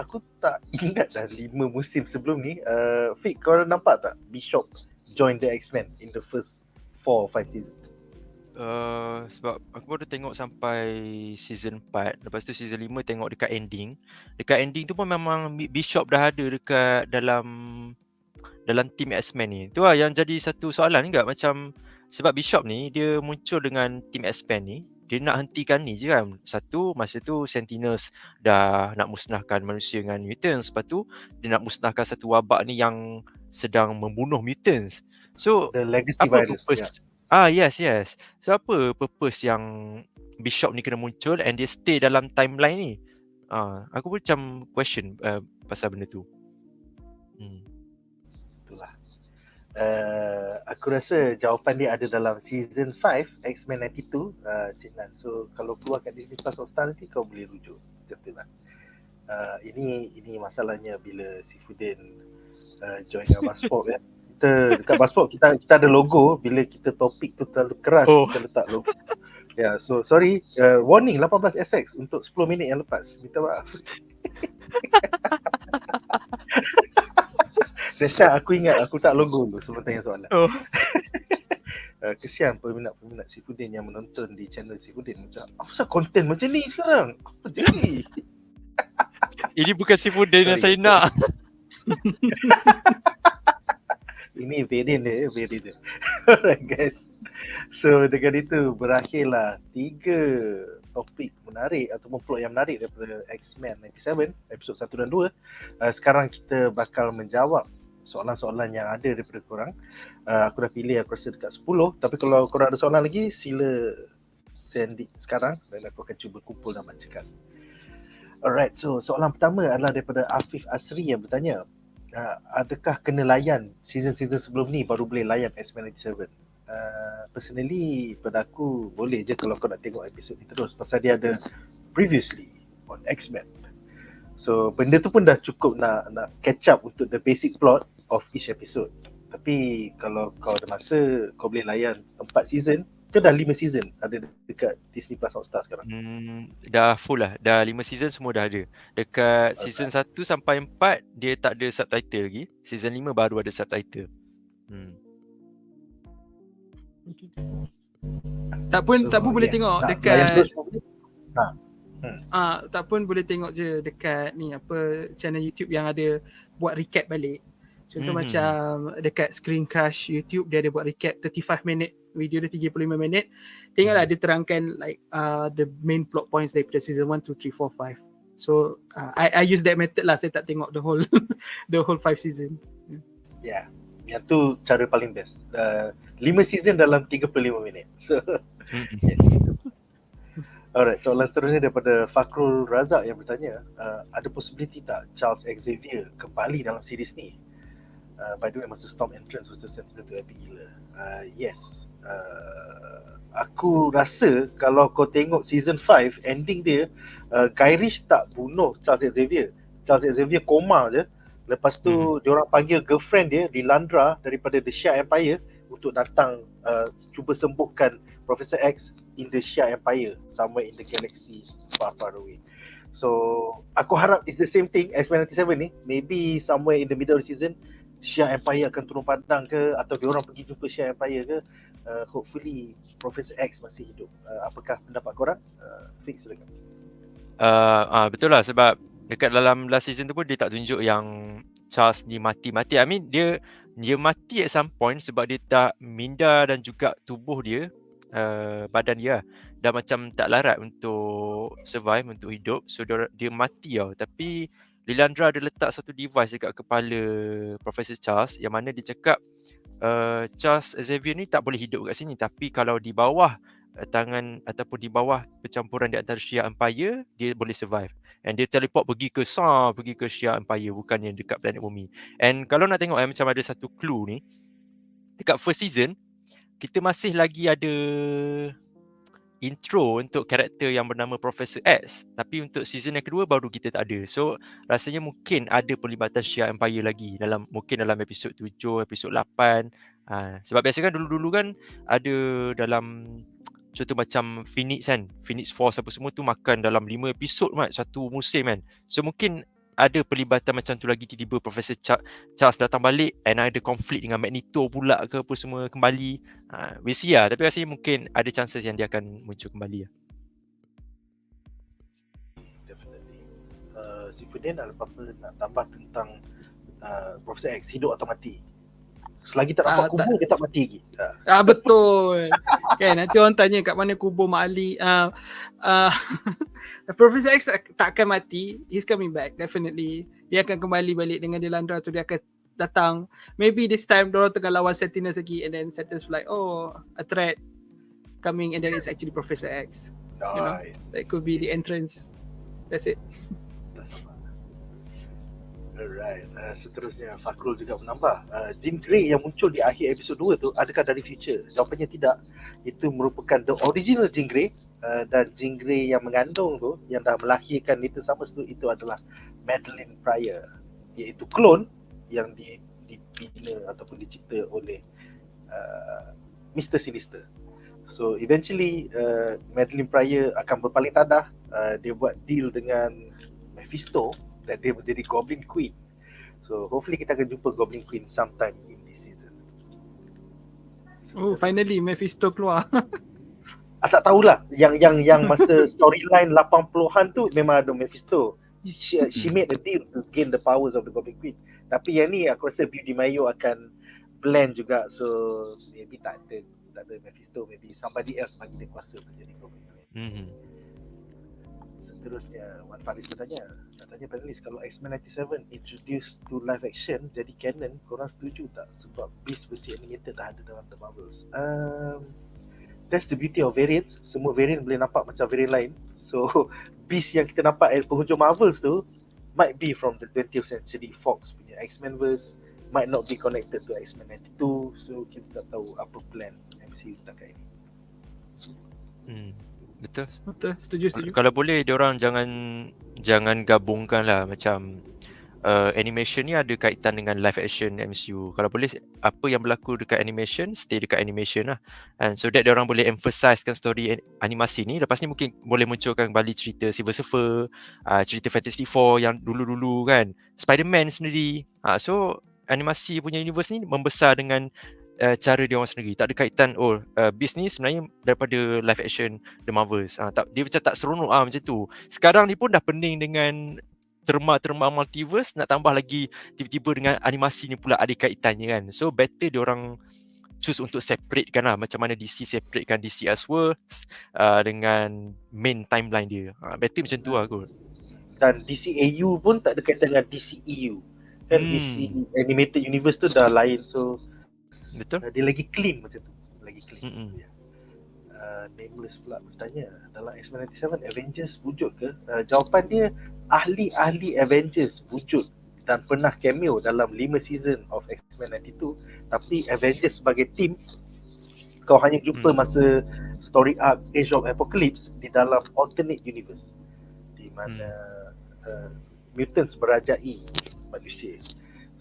A: Aku tak ingat dah 5 musim sebelum ni. Fik, kau nampak tak Bishop join the X-Men in the first 4 or 5 seasons?
C: Sebab aku baru tengok sampai season 4. Lepas tu season 5 tengok dekat ending. Dekat ending tu pun memang Bishop dah ada dekat dalam team X-Men ni. Tu lah yang jadi satu soalan enggak, macam sebab Bishop ni dia muncul dengan team X-Men ni, dia nak hentikan ni je kan. Satu, masa tu Sentinels dah nak musnahkan manusia dengan mutants. Lepas tu dia nak musnahkan satu wabak ni yang sedang membunuh mutants. So
A: The legacy
C: apa
A: virus.
C: purpose? Yes. So apa purpose yang Bishop ni kena muncul and dia stay dalam timeline ni? Aku pun macam question pasal benda tu.
A: Itulah. Aku rasa jawapan dia ada dalam season 5 X-Men 92, Cik Nan. So kalau keluar kat Disney Plus Hotstar nanti kau boleh rujuk. Macam tu lah. Ini masalahnya bila si Fudin join dengan BuzzPop ya. Kita dekat BuzzPop kita ada logo. Bila kita topik tu terlalu keras, kita letak logo. Ya, so sorry, warning 18SX untuk 10 minit yang lepas. Minta maaf. Dahsyat, aku ingat aku tak logo dulu sebelum tanya soalan. Kesian peminat-peminat Sifudin yang menonton di channel Sifudin. Macam, apa konten macam ni sekarang? Apa jadi?
C: Ini bukan si Fudin yang saya nak.
A: Ini variant dia. Alright guys. So dengan itu berakhirlah 3 topik menarik ataupun plot yang menarik daripada X-Men 97 episod 1 dan 2. Sekarang kita bakal menjawab soalan-soalan yang ada daripada korang. Aku dah pilih, aku rasa dekat 10. Tapi kalau korang ada soalan lagi, sila send sekarang dan aku akan cuba kumpul dan bacakan. Alright, so soalan pertama adalah daripada Afif Asri yang bertanya, adakah kena layan season-season sebelum ni baru boleh layan X-Men 97? Personally, pada aku boleh je kalau kau nak tengok episod ni terus, pasal dia ada previously on X-Men. So benda tu pun dah cukup nak catch up untuk the basic plot of each episode. Tapi kalau kau ada masa, kau boleh layan 4 season ke dah 5 season ada dekat Disney Plus Hotstar sekarang.
C: Dah full lah. Dah 5 season semua dah ada. Dekat season 1 sampai 4 dia tak ada subtitle lagi. Season 5 baru ada subtitle.
B: Tak pun boleh tengok dekat tak pun boleh tengok je dekat ni apa channel YouTube yang ada buat recap balik. Contoh macam dekat Screen Crush YouTube dia ada buat recap 35 minit video dia 35 minit. Tengoklah dia terangkan like the main plot points daripada season 1, 2, 3, 4, 5. So I use that method lah. Saya tak tengok the whole the whole 5 season.
A: Ya, yang tu cara paling best. 5 season dalam 35 minit. So yes. Alright, soalan seterusnya daripada Fakrul Razak yang bertanya, ada possibility tak Charles Xavier kembali dalam series ni? By the way, masa Storm entrance was Sentinel tu epic gila. Yes. Aku rasa kalau kau tengok season 5 ending dia, Guy-Ritchie tak bunuh Charles Xavier. Charles Xavier koma je. Lepas tu diorang panggil girlfriend dia Lilandra daripada The Shia Empire untuk datang cuba sembuhkan Professor X in the Shia Empire, somewhere in the galaxy far away. So aku harap it's the same thing X-Men 97 ni. Maybe somewhere in the middle of the season Shia Empire akan turun padang ke, atau diorang pergi jumpa Shia Empire ke. Hopefully Professor X masih hidup. Apakah pendapat korang? Fix silakan.
C: Betul lah, sebab dekat dalam last season tu pun dia tak tunjuk yang Charles ni mati-mati. I mean dia mati at some point sebab dia tak minda dan juga tubuh dia, badan dia dah macam tak larat untuk survive, untuk hidup. So dia mati tau. Tapi Lilandra ada letak satu device dekat kepala Professor Charles yang mana dia cakap Charles Xavier ni tak boleh hidup kat sini, tapi kalau di bawah tangan ataupun di bawah percampuran di antara Shia Empire dia boleh survive. And dia teleport pergi ke Shia Empire, bukannya dekat planet bumi. And kalau nak tengok macam ada satu clue ni dekat first season, kita masih lagi ada intro untuk karakter yang bernama Professor X, tapi untuk season yang kedua baru kita tak ada. So rasanya mungkin ada pelibatan Shia Empire lagi mungkin dalam episod 7, episod 8. Sebab biasa kan dulu-dulu kan ada dalam contoh macam Phoenix kan, Phoenix Force apa semua tu makan dalam 5 episod satu musim kan. So mungkin ada pelibatan macam tu lagi, tiba-tiba Professor Charles datang balik and ada konflik dengan Magneto pula ke apa semua kembali. We'll see lah, tapi rasanya mungkin ada chances yang dia akan muncul kembali lah.
A: Definitely. Si Fudin ada apa-apa nak tambah tentang Professor X hidup atau mati? Selagi tak dapat kubur, dia tak mati lagi.
B: Betul. Kan nanti orang tanya kat mana kubur Mak Ali. Professor X tak akan mati. He's coming back definitely. Dia akan kembali balik dengan Lilandra tu, dia akan datang. Maybe this time diorang tengah lawan Sentinels lagi, and then Sentinels like, oh, a threat coming, and then it's actually Professor X.
A: Nice.
B: You know, that could be the entrance. That's it.
A: Alright, seterusnya Fakrul juga menambah, Jean Grey yang muncul di akhir episod 2 tu adakah dari future? Jawapannya tidak. Itu merupakan the original Jean Grey, dan Jean Grey yang mengandung tu, yang dah melahirkan Little Summers tu, itu adalah Madeline Pryor, iaitu klon yang dibina ataupun dicipta oleh Mr. Sinister. So eventually Madeline Pryor akan berpaling tadah. Dia buat deal dengan Mephisto dan dia menjadi Goblin Queen. So hopefully kita akan jumpa Goblin Queen sometime in this season.
B: So, finally Mephisto keluar.
A: Tak tahulah. Yang masa storyline 80-an tu memang ada Mephisto. She made a deal to gain the powers of the Goblin Queen. Tapi yang ni aku rasa Beauty Mayo akan blend juga. So maybe tak ada Mephisto, maybe somebody else bagi dia kuasa untuk jadi Goblin Queen. Seterusnya Wan Faris bertanya, nak tanya panelis, kalau X-Men 97 introduced to live action jadi canon, korang setuju tak? Sebab Beast versi animated dah ada dalam The Marvels. That's the beauty of variants. Semua variant boleh nampak macam variant lain. So Beast yang kita nampak penghujung Marvels tu might be from the 20th Century Fox punya X-Men verse, might not be connected to X-Men 92. So kita tak tahu apa plan MCU setakat ini.
C: Betul.
B: Setuju.
C: Kalau boleh diorang jangan gabungkan lah, macam animation ni ada kaitan dengan live action MCU. Kalau boleh apa yang berlaku dekat animation, stay dekat animation lah. And so that diorang boleh emphasizekan story animasi ni. Lepas ni mungkin boleh munculkan kembali cerita Silver Surfer, cerita Fantastic Four yang dulu-dulu kan, Spider-Man sendiri. So animasi punya universe ni membesar dengan cara dia orang sendiri. Tak ada kaitan Beast ni sebenarnya daripada live action The Marvels. Dia macam tak seronok macam tu. Sekarang ni pun dah pening dengan terma multiverse, nak tambah lagi tiba-tiba dengan animasi ni pula ada kaitannya kan. So better dia orang choose untuk separatekan lah, macam mana DC separatekan DC Elseworlds dengan main timeline dia. Better macam tu lah kot.
A: Dan DCAU pun tak ada kaitan dengan DCEU. Kan DC Animated Universe tu dah lain, so
C: Betul?
A: dia lagi clean macam tu. Lagi clean.
C: Mm-mm.
A: Nameless pula bertanya, dalam X-Men 97 Avengers wujud ke? Jawapan dia, ahli-ahli Avengers wujud dan pernah cameo dalam 5 season of X-Men 92. Tapi Avengers sebagai team, kau hanya jumpa masa story arc Age of Apocalypse di dalam alternate universe, di mana mutants berajai manusia.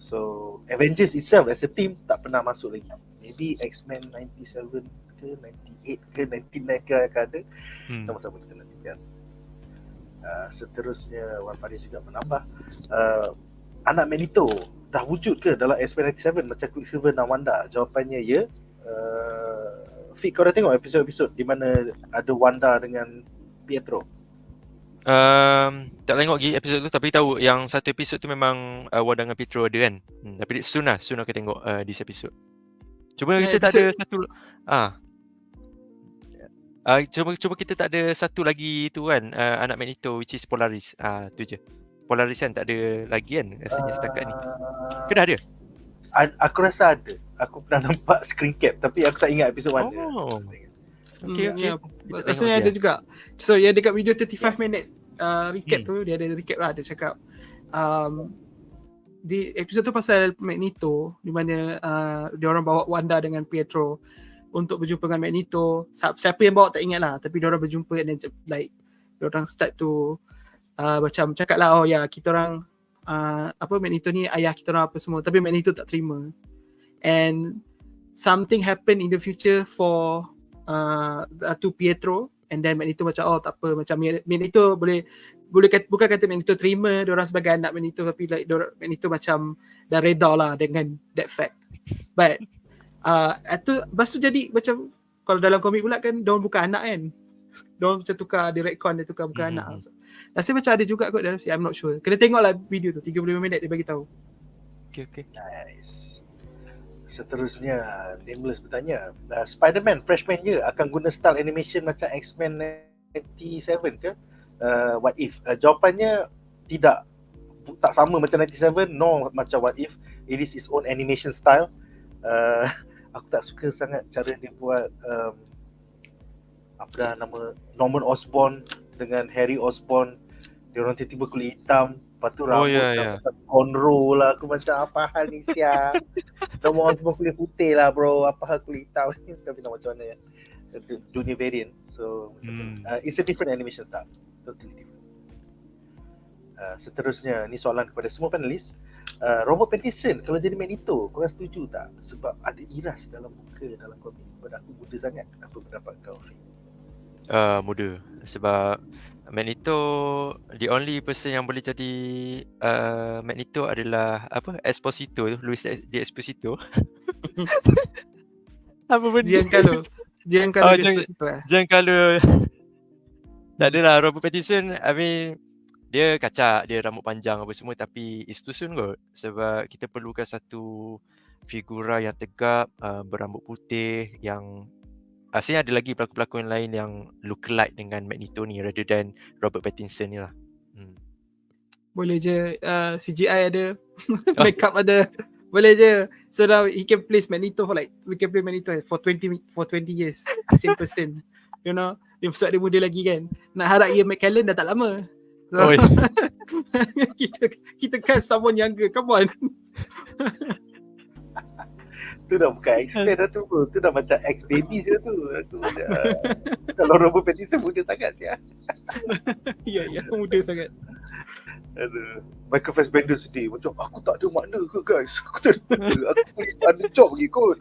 A: So Avengers itself as a team tak pernah masuk lagi. Maybe X-Men 97 ke 98 ke 99 ke akan ada. Sama-sama kita nantikan. Seterusnya Wan Faris juga menambah, anak Magneto dah wujud ke dalam X-Men 97 macam Quicksilver dan Wanda? Jawapannya ya. Fik, kau dah tengok episod-episod di mana ada Wanda dengan Pietro?
C: Tak tengok lagi episod tu, tapi tahu yang satu episod tu memang Wanda dengan Pietro ada kan. Tapi soon aku tengok this episode. Cuma kita tak ada satu cuma kita tak ada satu lagi tu kan, anak Magneto which is Polaris. Tu je. Polaris kan tak ada lagi kan rasanya setakat ni. Ke dah ada?
A: Aku rasa ada. Aku pernah nampak screen cap tapi aku tak ingat episod mana.
C: Okay.
B: Rasanya ada juga. So yang dekat video 35 minit recap tu, dia ada recap lah. Dia cakap di episod tu pasal Magneto, di mana dia orang bawa Wanda dengan Pietro untuk berjumpa dengan Magneto. Siapa yang bawa tak ingat lah, tapi dia orang berjumpa and then like dia orang start to macam cakap lah, oh ya kita orang Magneto ni ayah kita orang apa semua, tapi Magneto tak terima. And something happen in the future for to Pietro, and then Magneto macam oh tak apa, macam Magneto boleh bukan kata Magneto terima dia orang sebagai anak Magneto, tapi like Magneto macam dah reda lah dengan that fact. But lepas tu jadi macam kalau dalam komik pula kan diorang bukan anak kan, diorang macam tukar di retcon, dia tukar bukan anak. So, rasa macam ada juga kot dalam I'm not sure. Kena tengok lah video tu 35 minit dia bagi tahu. Okay.
A: Nice. Seterusnya Nameless bertanya, Spider-Man Freshman Year akan guna style animation macam X-Men 97 ke? What if? Jawapannya tidak. Tak sama macam 97, no macam What if. It is its own animation style. Aku tak suka sangat cara dia buat apa dah nama, Norman Osborn dengan Harry Osborn. Dia orang tiba-tiba kulit hitam, lepas tu rambut cornrow lah. Aku macam apa hal ni sia. Norman Osborn kulit putih lah bro, apa hal kulit hitam ni. Tapi nak macam mana ya, dunia variant. So it's a different animation style, totally different. Seterusnya, ni soalan kepada semua panelis. Robert Pattinson kalau jadi Magneto, korang setuju tak? Sebab ada iras dalam muka dalam komik. Pada aku muda sangat. Apa pendapat kau, Fik?
C: Muda. Sebab Magneto, the only person yang boleh jadi Magneto adalah apa? Esposito tu, Luis di Esposito. Apa benda?
B: Giancarlo Esposito.
C: Giancarlo. Tak adalah, Robert Pattinson, I mean, dia kacak, dia rambut panjang apa semua, tapi it's too soon kot. Sebab kita perlukan satu figura yang tegap, berambut putih, yang asalnya ada lagi pelakon-pelakon lain yang look alike dengan Magneto ni rather than Robert Pattinson ni lah.
B: Boleh je CGI ada, makeup ada, boleh je. So now he can place Magneto for like, we can play Magneto for 20 years, same person. You know, dia sebab dia muda lagi kan. Nak harap Ian McKellen dah tak lama. So, kita kan someone younger, come on.
A: Tu dah bukan X-Men dah tu. Tu dah macam X-Babies je tu. Kalau Robert Pattinson muda sangat ya.
B: Ya, muda sangat.
A: Aduh. Michael Fassbender sedih. Macam aku tak ada makna ke guys? Aku tak ada makna. Aku boleh ada job lagi kot.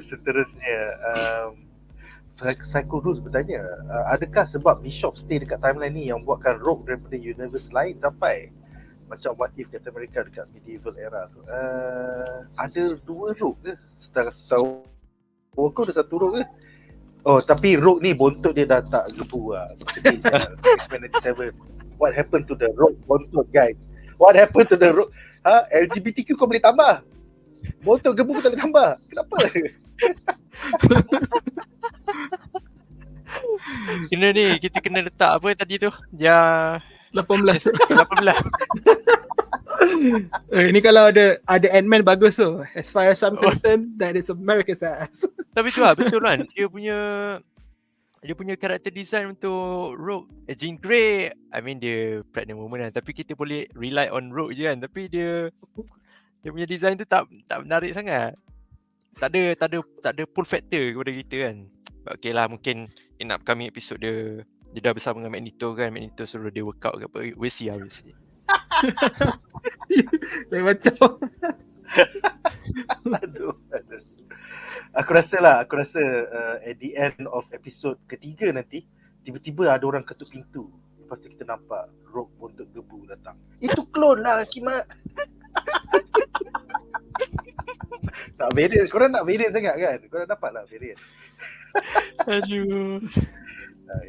A: Seterusnya, Psycho Rose bertanya, adakah sebab Bishop stay dekat timeline ni yang buatkan Rogue daripada universe lain sampai macam What If Captain America dekat medieval era tu? Ada dua Rogue ke? Setahu aku ada satu Rogue ke? Oh, tapi Rogue ni bontot dia dah tak gebu lah. X-Men 97. What happened to the Rogue bontot guys? What happened to the Rogue? LGBTQ kau boleh tambah. Botol gebu kau tak boleh tambah. Kenapa?
C: Kita kena letak apa tadi tu? Yang
B: 18.
C: 18.
B: Ini kalau ada Ant-Man bagus tu. As far as I'm concerned, that is America's ass.
C: Tapi tu lah, betul kan? Dia punya karakter design untuk Rogue, Jean Grey, I mean dia pregnant woman lah, tapi kita boleh rely on Rogue je kan. Tapi dia punya design tu tak menarik sangat. Tak ada pull factor kepada kita kan. Okay lah, mungkin in upcoming episode dia dah bersama dengan Magneto kan. Magneto suruh dia workout ke apa. We'll see.
B: Macam
A: Aduh. Aku rasa at the end of episode ketiga nanti, tiba-tiba ada orang ketuk pintu. Lepas tu kita nampak Rogue Untuk Gebu datang. Itu clone lah Kimak. Tak variant. Korang nak variant sangat kan? Korang dapat lah variant.
C: Aduh.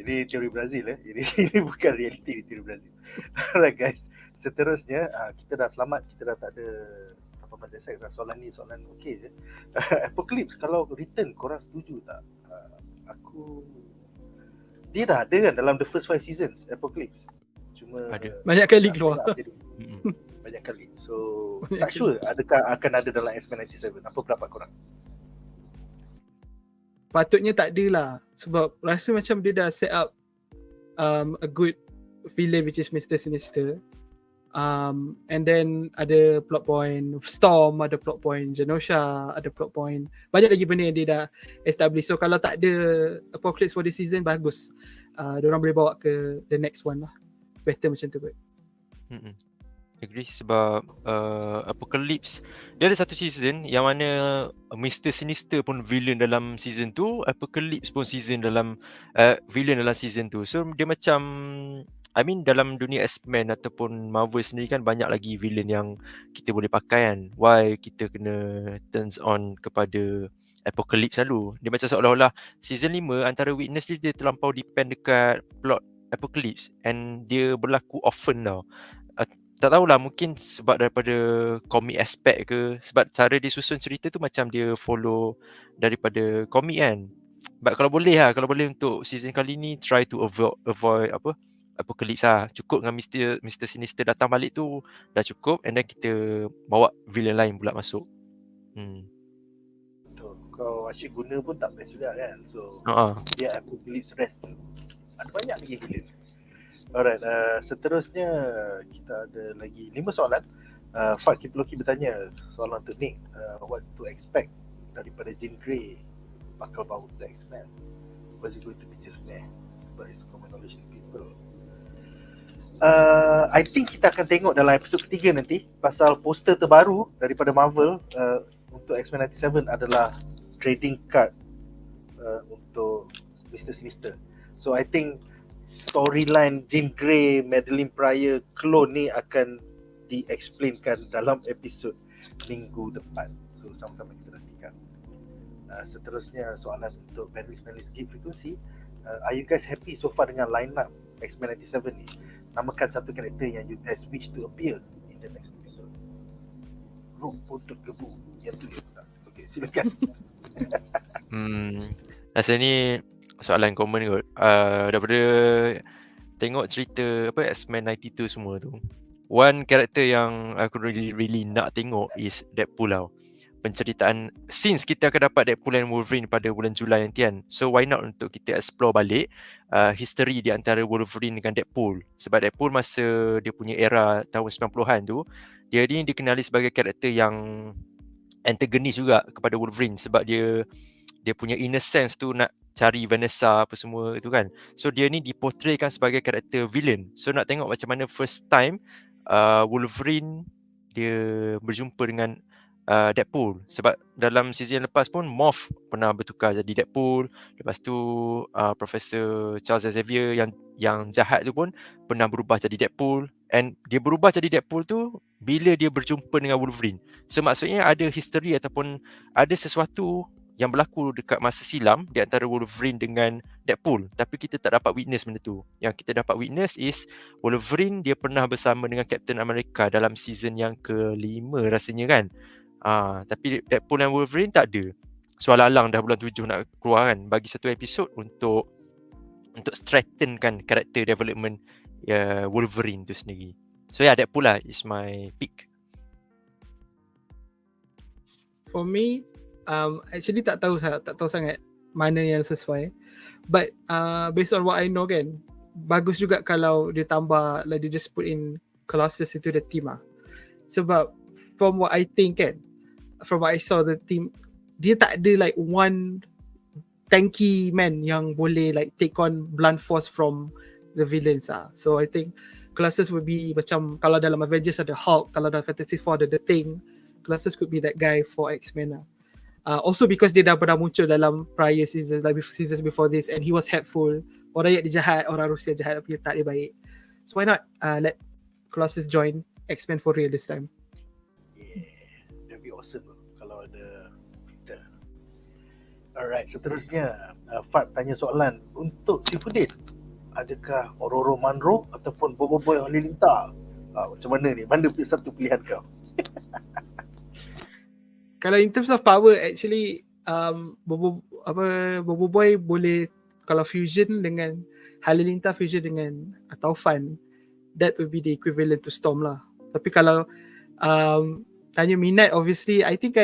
A: Ini teori Brazil Ini bukan reality, teori Brazil. Alright guys. Seterusnya kita dah selamat. Kita dah tak ada apa macam saya soalan ni okey je. Apocalypse kalau return korang setuju tak? Dia dah ada kan dalam the first 5 seasons Apocalypse. Cuma
C: ada.
B: Banyak kali keluar.
A: Banyak kali. So tak sure adakah akan ada dalam X-Men 97. Apa pendapat korang?
B: Patutnya tak ada lah. Sebab rasa macam dia dah set up a good villain which is Mr. Sinister. And then ada plot point Storm, ada plot point Genosha, ada plot point banyak lagi benda yang dia dah establish. So kalau tak ada Apocalypse for this season, bagus. Diorang boleh bawa ke the next one lah. Better macam tu kot.
C: Agree sebab Apocalypse dia ada satu season yang mana Mr. Sinister pun villain dalam season tu, Apocalypse pun villain dalam season tu. So dia macam dalam dunia X-Men ataupun Marvel sendiri kan banyak lagi villain yang kita boleh pakai kan. Why kita kena turns on kepada Apocalypse selalu. Dia macam seolah-olah season 5 antara weakness dia terlampau depend dekat plot Apocalypse and dia berlaku often tau. Tak tahulah, mungkin sebab daripada komik aspect ke, sebab cara dia susun cerita tu macam dia follow daripada komik kan. But kalau boleh untuk season kali ni try to avoid Apocalypse lah. Cukup dengan Mr. Sinister datang balik tu dah cukup, and then kita bawa villain lain pula masuk.
A: Kau asyik guna pun tak best juga kan. So dia Apocalypse rest tu ada banyak lagi villain. Alright, seterusnya kita ada lagi 5 soalan. Fat Kiploki bertanya soalan untuk Nick, what to expect daripada Jean Grey bakal bawa the X-Men? Was it going to be just sebab it's common knowledge to people? I think kita akan tengok dalam episod ketiga nanti. Pasal poster terbaru daripada Marvel untuk X-Men 97 adalah trading card untuk Mr. Sinister. So I think storyline Jean Grey, Madeline Pryor, clone ni akan di-explainkan dalam episod minggu depan. So sama-sama kita nantikan. Seterusnya soalan untuk panelist Game Frequency. Are you guys happy so far dengan line-up X-Men 97 ni? Namakan satu karakter yang you guys wish to appear in the next episode. Rogue Untuk Gebu. Yang tu dia tak. Okay, silakan.
C: Rasa ni soalan common kot. Daripada tengok cerita X-Men 92 semua tu, one karakter yang aku really nak tengok is Deadpool tau. Penceritaan since kita akan dapat Deadpool and Wolverine pada bulan Julai nanti kan. So why not untuk kita explore balik history di antara Wolverine dengan Deadpool. Sebab Deadpool masa dia punya era tahun 90-an tu, dia ni dikenali sebagai karakter yang antagonis juga kepada Wolverine. Sebab dia punya innocence tu nak cari Vanessa apa semua itu kan. So dia ni diportraykan sebagai karakter villain. So nak tengok macam mana first time Wolverine dia berjumpa dengan Deadpool. Sebab dalam season lepas pun Morph pernah bertukar jadi Deadpool. Lepas tu Professor Charles Xavier yang jahat tu pun pernah berubah jadi Deadpool. And dia berubah jadi Deadpool tu bila dia berjumpa dengan Wolverine. So maksudnya ada history ataupun ada sesuatu yang berlaku dekat masa silam di antara Wolverine dengan Deadpool, tapi kita tak dapat witness benda tu. Yang kita dapat witness is Wolverine dia pernah bersama dengan Captain America dalam season yang ke-5 rasanya kan. Tapi Deadpool dan Wolverine tak ada. So alang dah bulan 7 nak keluar kan, bagi satu episod untuk strengthenkan character development Wolverine tu sendiri. So Deadpool lah is my pick.
B: For me, actually tak tahu sangat mana yang sesuai. But based on what I know kan, bagus juga kalau dia tambah, like they just put in Colossus into the team lah. Sebab from what I think kan, from what I saw the team, dia tak ada like one tanky man yang boleh like take on blunt force from the villains lah. So I think Colossus would be macam, kalau dalam Avengers ada Hulk, kalau dalam Fantastic Four ada The Thing, Colossus could be that guy for X-Men lah. Also because dia dah pernah muncul dalam prior seasons, like seasons before this, and he was helpful. Orang yang dia jahat, orang Rusia jahat, tapi tak dia baik. So why not let Colossus join X-Men for real this time?
A: Yeah, that'd be awesome kalau ada Peter. Alright, seterusnya Fad tanya soalan untuk Sifudin. Adakah Ororo Manro ataupun Boboiboy Halilintar? Macam mana ni? Mana satu pilihan kau?
B: Kalau in terms of power, actually Boboiboy boleh, kalau fusion dengan Halilintar, fusion dengan Taufan, that would be the equivalent to Storm lah. Tapi kalau tanya minat, obviously I think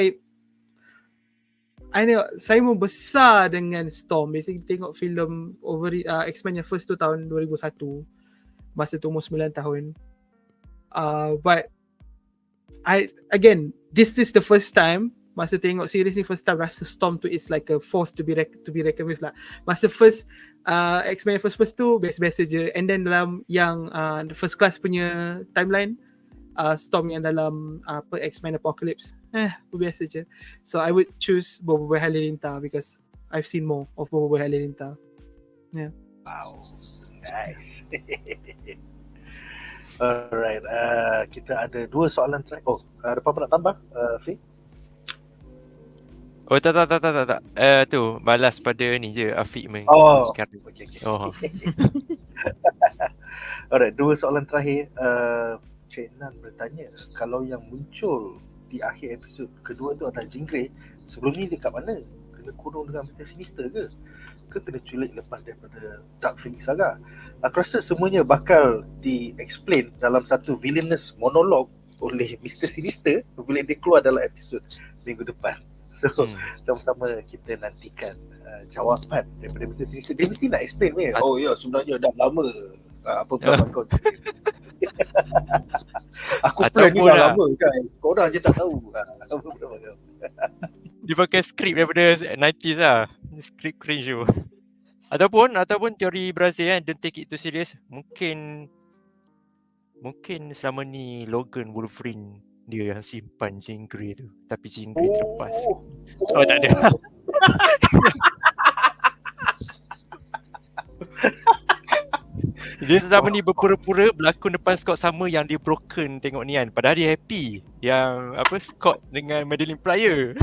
B: saya membesar dengan Storm. Basically tengok filem X-Men yang first tu tahun 2001, masa tu umur 9 tahun. But this is the first time, masa tengok series ni first time, rasa Storm tu is like a force to be reckoned with lah. Masa first X-Men first tu biasa-biasa je, and then dalam yang the first class punya timeline, Storm yang dalam X-Men Apocalypse biasa je. So I would choose Boboiboy Halilintar because I've seen more of Boboiboy Halilintar. Yeah.
A: Wow, nice. Alright, kita ada 2 soalan terakhir. Ada apa-apa nak tambah, Fi?
C: Tak. Tu balas pada ni je, Afiq main.
A: Okay. Alright, 2 soalan terakhir. Cik Nan bertanya, kalau yang muncul di akhir episod kedua tu adalah Jean Grey, sebelum ni dekat mana? Kena kurung dengan Mr. Sinister ke? Ke kena culik lepas daripada Dark Phoenix Saga? Aku rasa semuanya bakal di-explain dalam satu villainous monolog oleh Mr. Sinister bila dia keluar dalam episod minggu depan. So sama-sama kita nantikan jawapan daripada Mr. Sinister. Dia mesti nak explain ni. Oh ya, sebenarnya dah lama apa pula kau. Aku plan ni dah lama kan. Korang je tak tahu.
C: Dia pakai skrip daripada 90s lah. Skrip cringe tu. Ataupun teori Brazil kan, don't take it too serious. Mungkin selama ni Logan Wolverine dia yang simpan Jean Grey tu, tapi Jean Grey terlepas. Tak ada. Dia selama ni berpura-pura berlakon depan Scott sama yang dia broken tengok ni kan. Padahal dia happy yang Scott dengan Madeline Pryor.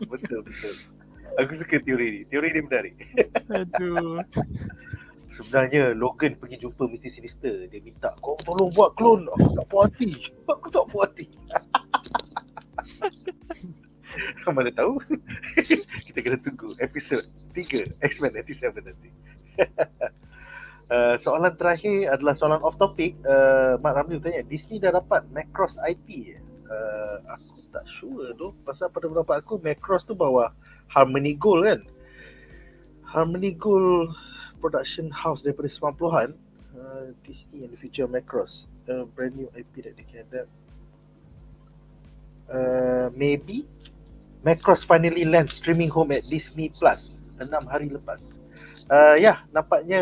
A: Betul. Aku suka teori ni. Teori ni menarik.
C: Aduh.
A: Sebenarnya Logan pergi jumpa Mr. Sinister. Dia minta, kau tolong buat klon. Aku tak puas hati. Mana tahu. Kita kena tunggu episod 3 X-Men 97 nanti. Soalan terakhir adalah soalan off topic. Mak Ramli bertanya, Disney dah dapat Macross IP? Aku tak sure tu. Pasal pada pendapat aku Macross tu bawah Harmony Gold kan. Harmony Gold production house daripada 90-an. Disney in the future Macross, brand new IP that they can adapt. Maybe Macross finally lands streaming home at Disney Plus 6 hari lepas. Nampaknya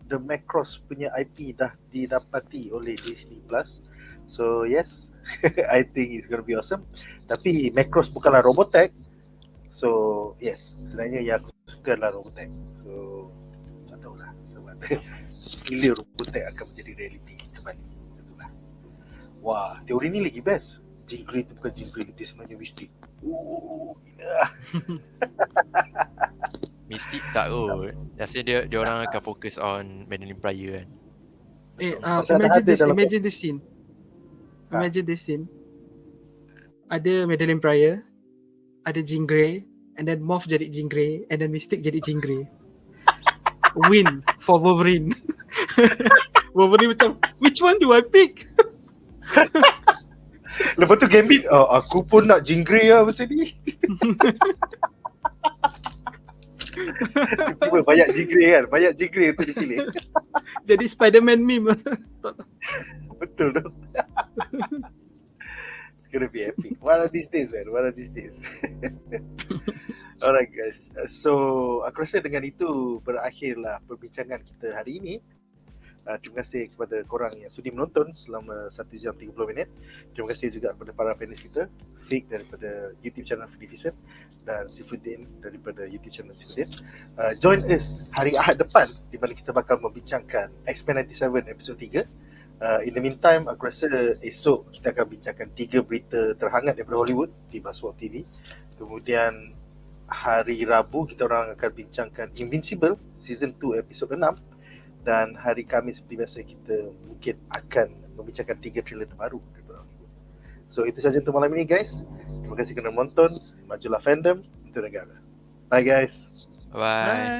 A: the Macross punya IP dah didapati oleh Disney Plus. So yes, I think it's gonna be awesome. Tapi Macross bukanlah Robotech. So yes, sebenarnya yang aku suka adalah Robotech. So tak tahulah sebab bila Robotech akan menjadi reality kembali. Itulah. Wah, teori ni lagi best. Jean Grey tu bukan Jean Grey, dia sebenarnya Mystic. Gila.
C: Mystic tak kot. Rasanya dia orang akan fokus on Madeline Pryor kan.
A: Pasal dah ada dalam
B: Imagine this scene.
A: Ha.
B: Imagine this scene. Ada Madeline Pryor, ada Jean Grey, and then Moff jadi Jean Grey, and then Mystic jadi Jean Grey. Win for Wolverine. Wolverine macam, which one do I pick?
A: Lepas tu Gambit, aku pun nak Jean Grey lah macam ni. Tiba banyak Jean Grey kan, banyak Jean Grey tu dipilih.
B: Jadi Spider-Man meme.
A: Betul tu. It's gonna be epic. One of these days man, one of these days. Alright guys, so aku rasa dengan itu berakhirlah perbincangan kita hari ini. Terima kasih kepada korang yang sudi menonton selama 1 jam 30 minit. Terima kasih juga kepada para panelis kita, Fik daripada YouTube channel Division dan Sifuddin daripada YouTube channel Sifuddin. Join us hari Ahad depan di mana kita bakal membincangkan X-Men 97 episod 3. In the meantime, aku rasa esok kita akan bincangkan 3 berita terhangat daripada Hollywood di BuzzPop TV. Kemudian hari Rabu kita orang akan bincangkan Invincible season 2 episod 6. Dan hari Khamis seperti biasa kita mungkin akan membincangkan 3 trailer terbaru daripada Hollywood. So itu sahaja untuk malam ini guys. Terima kasih kerana menonton. Majulah fandom untuk negara. Bye guys.
C: Bye.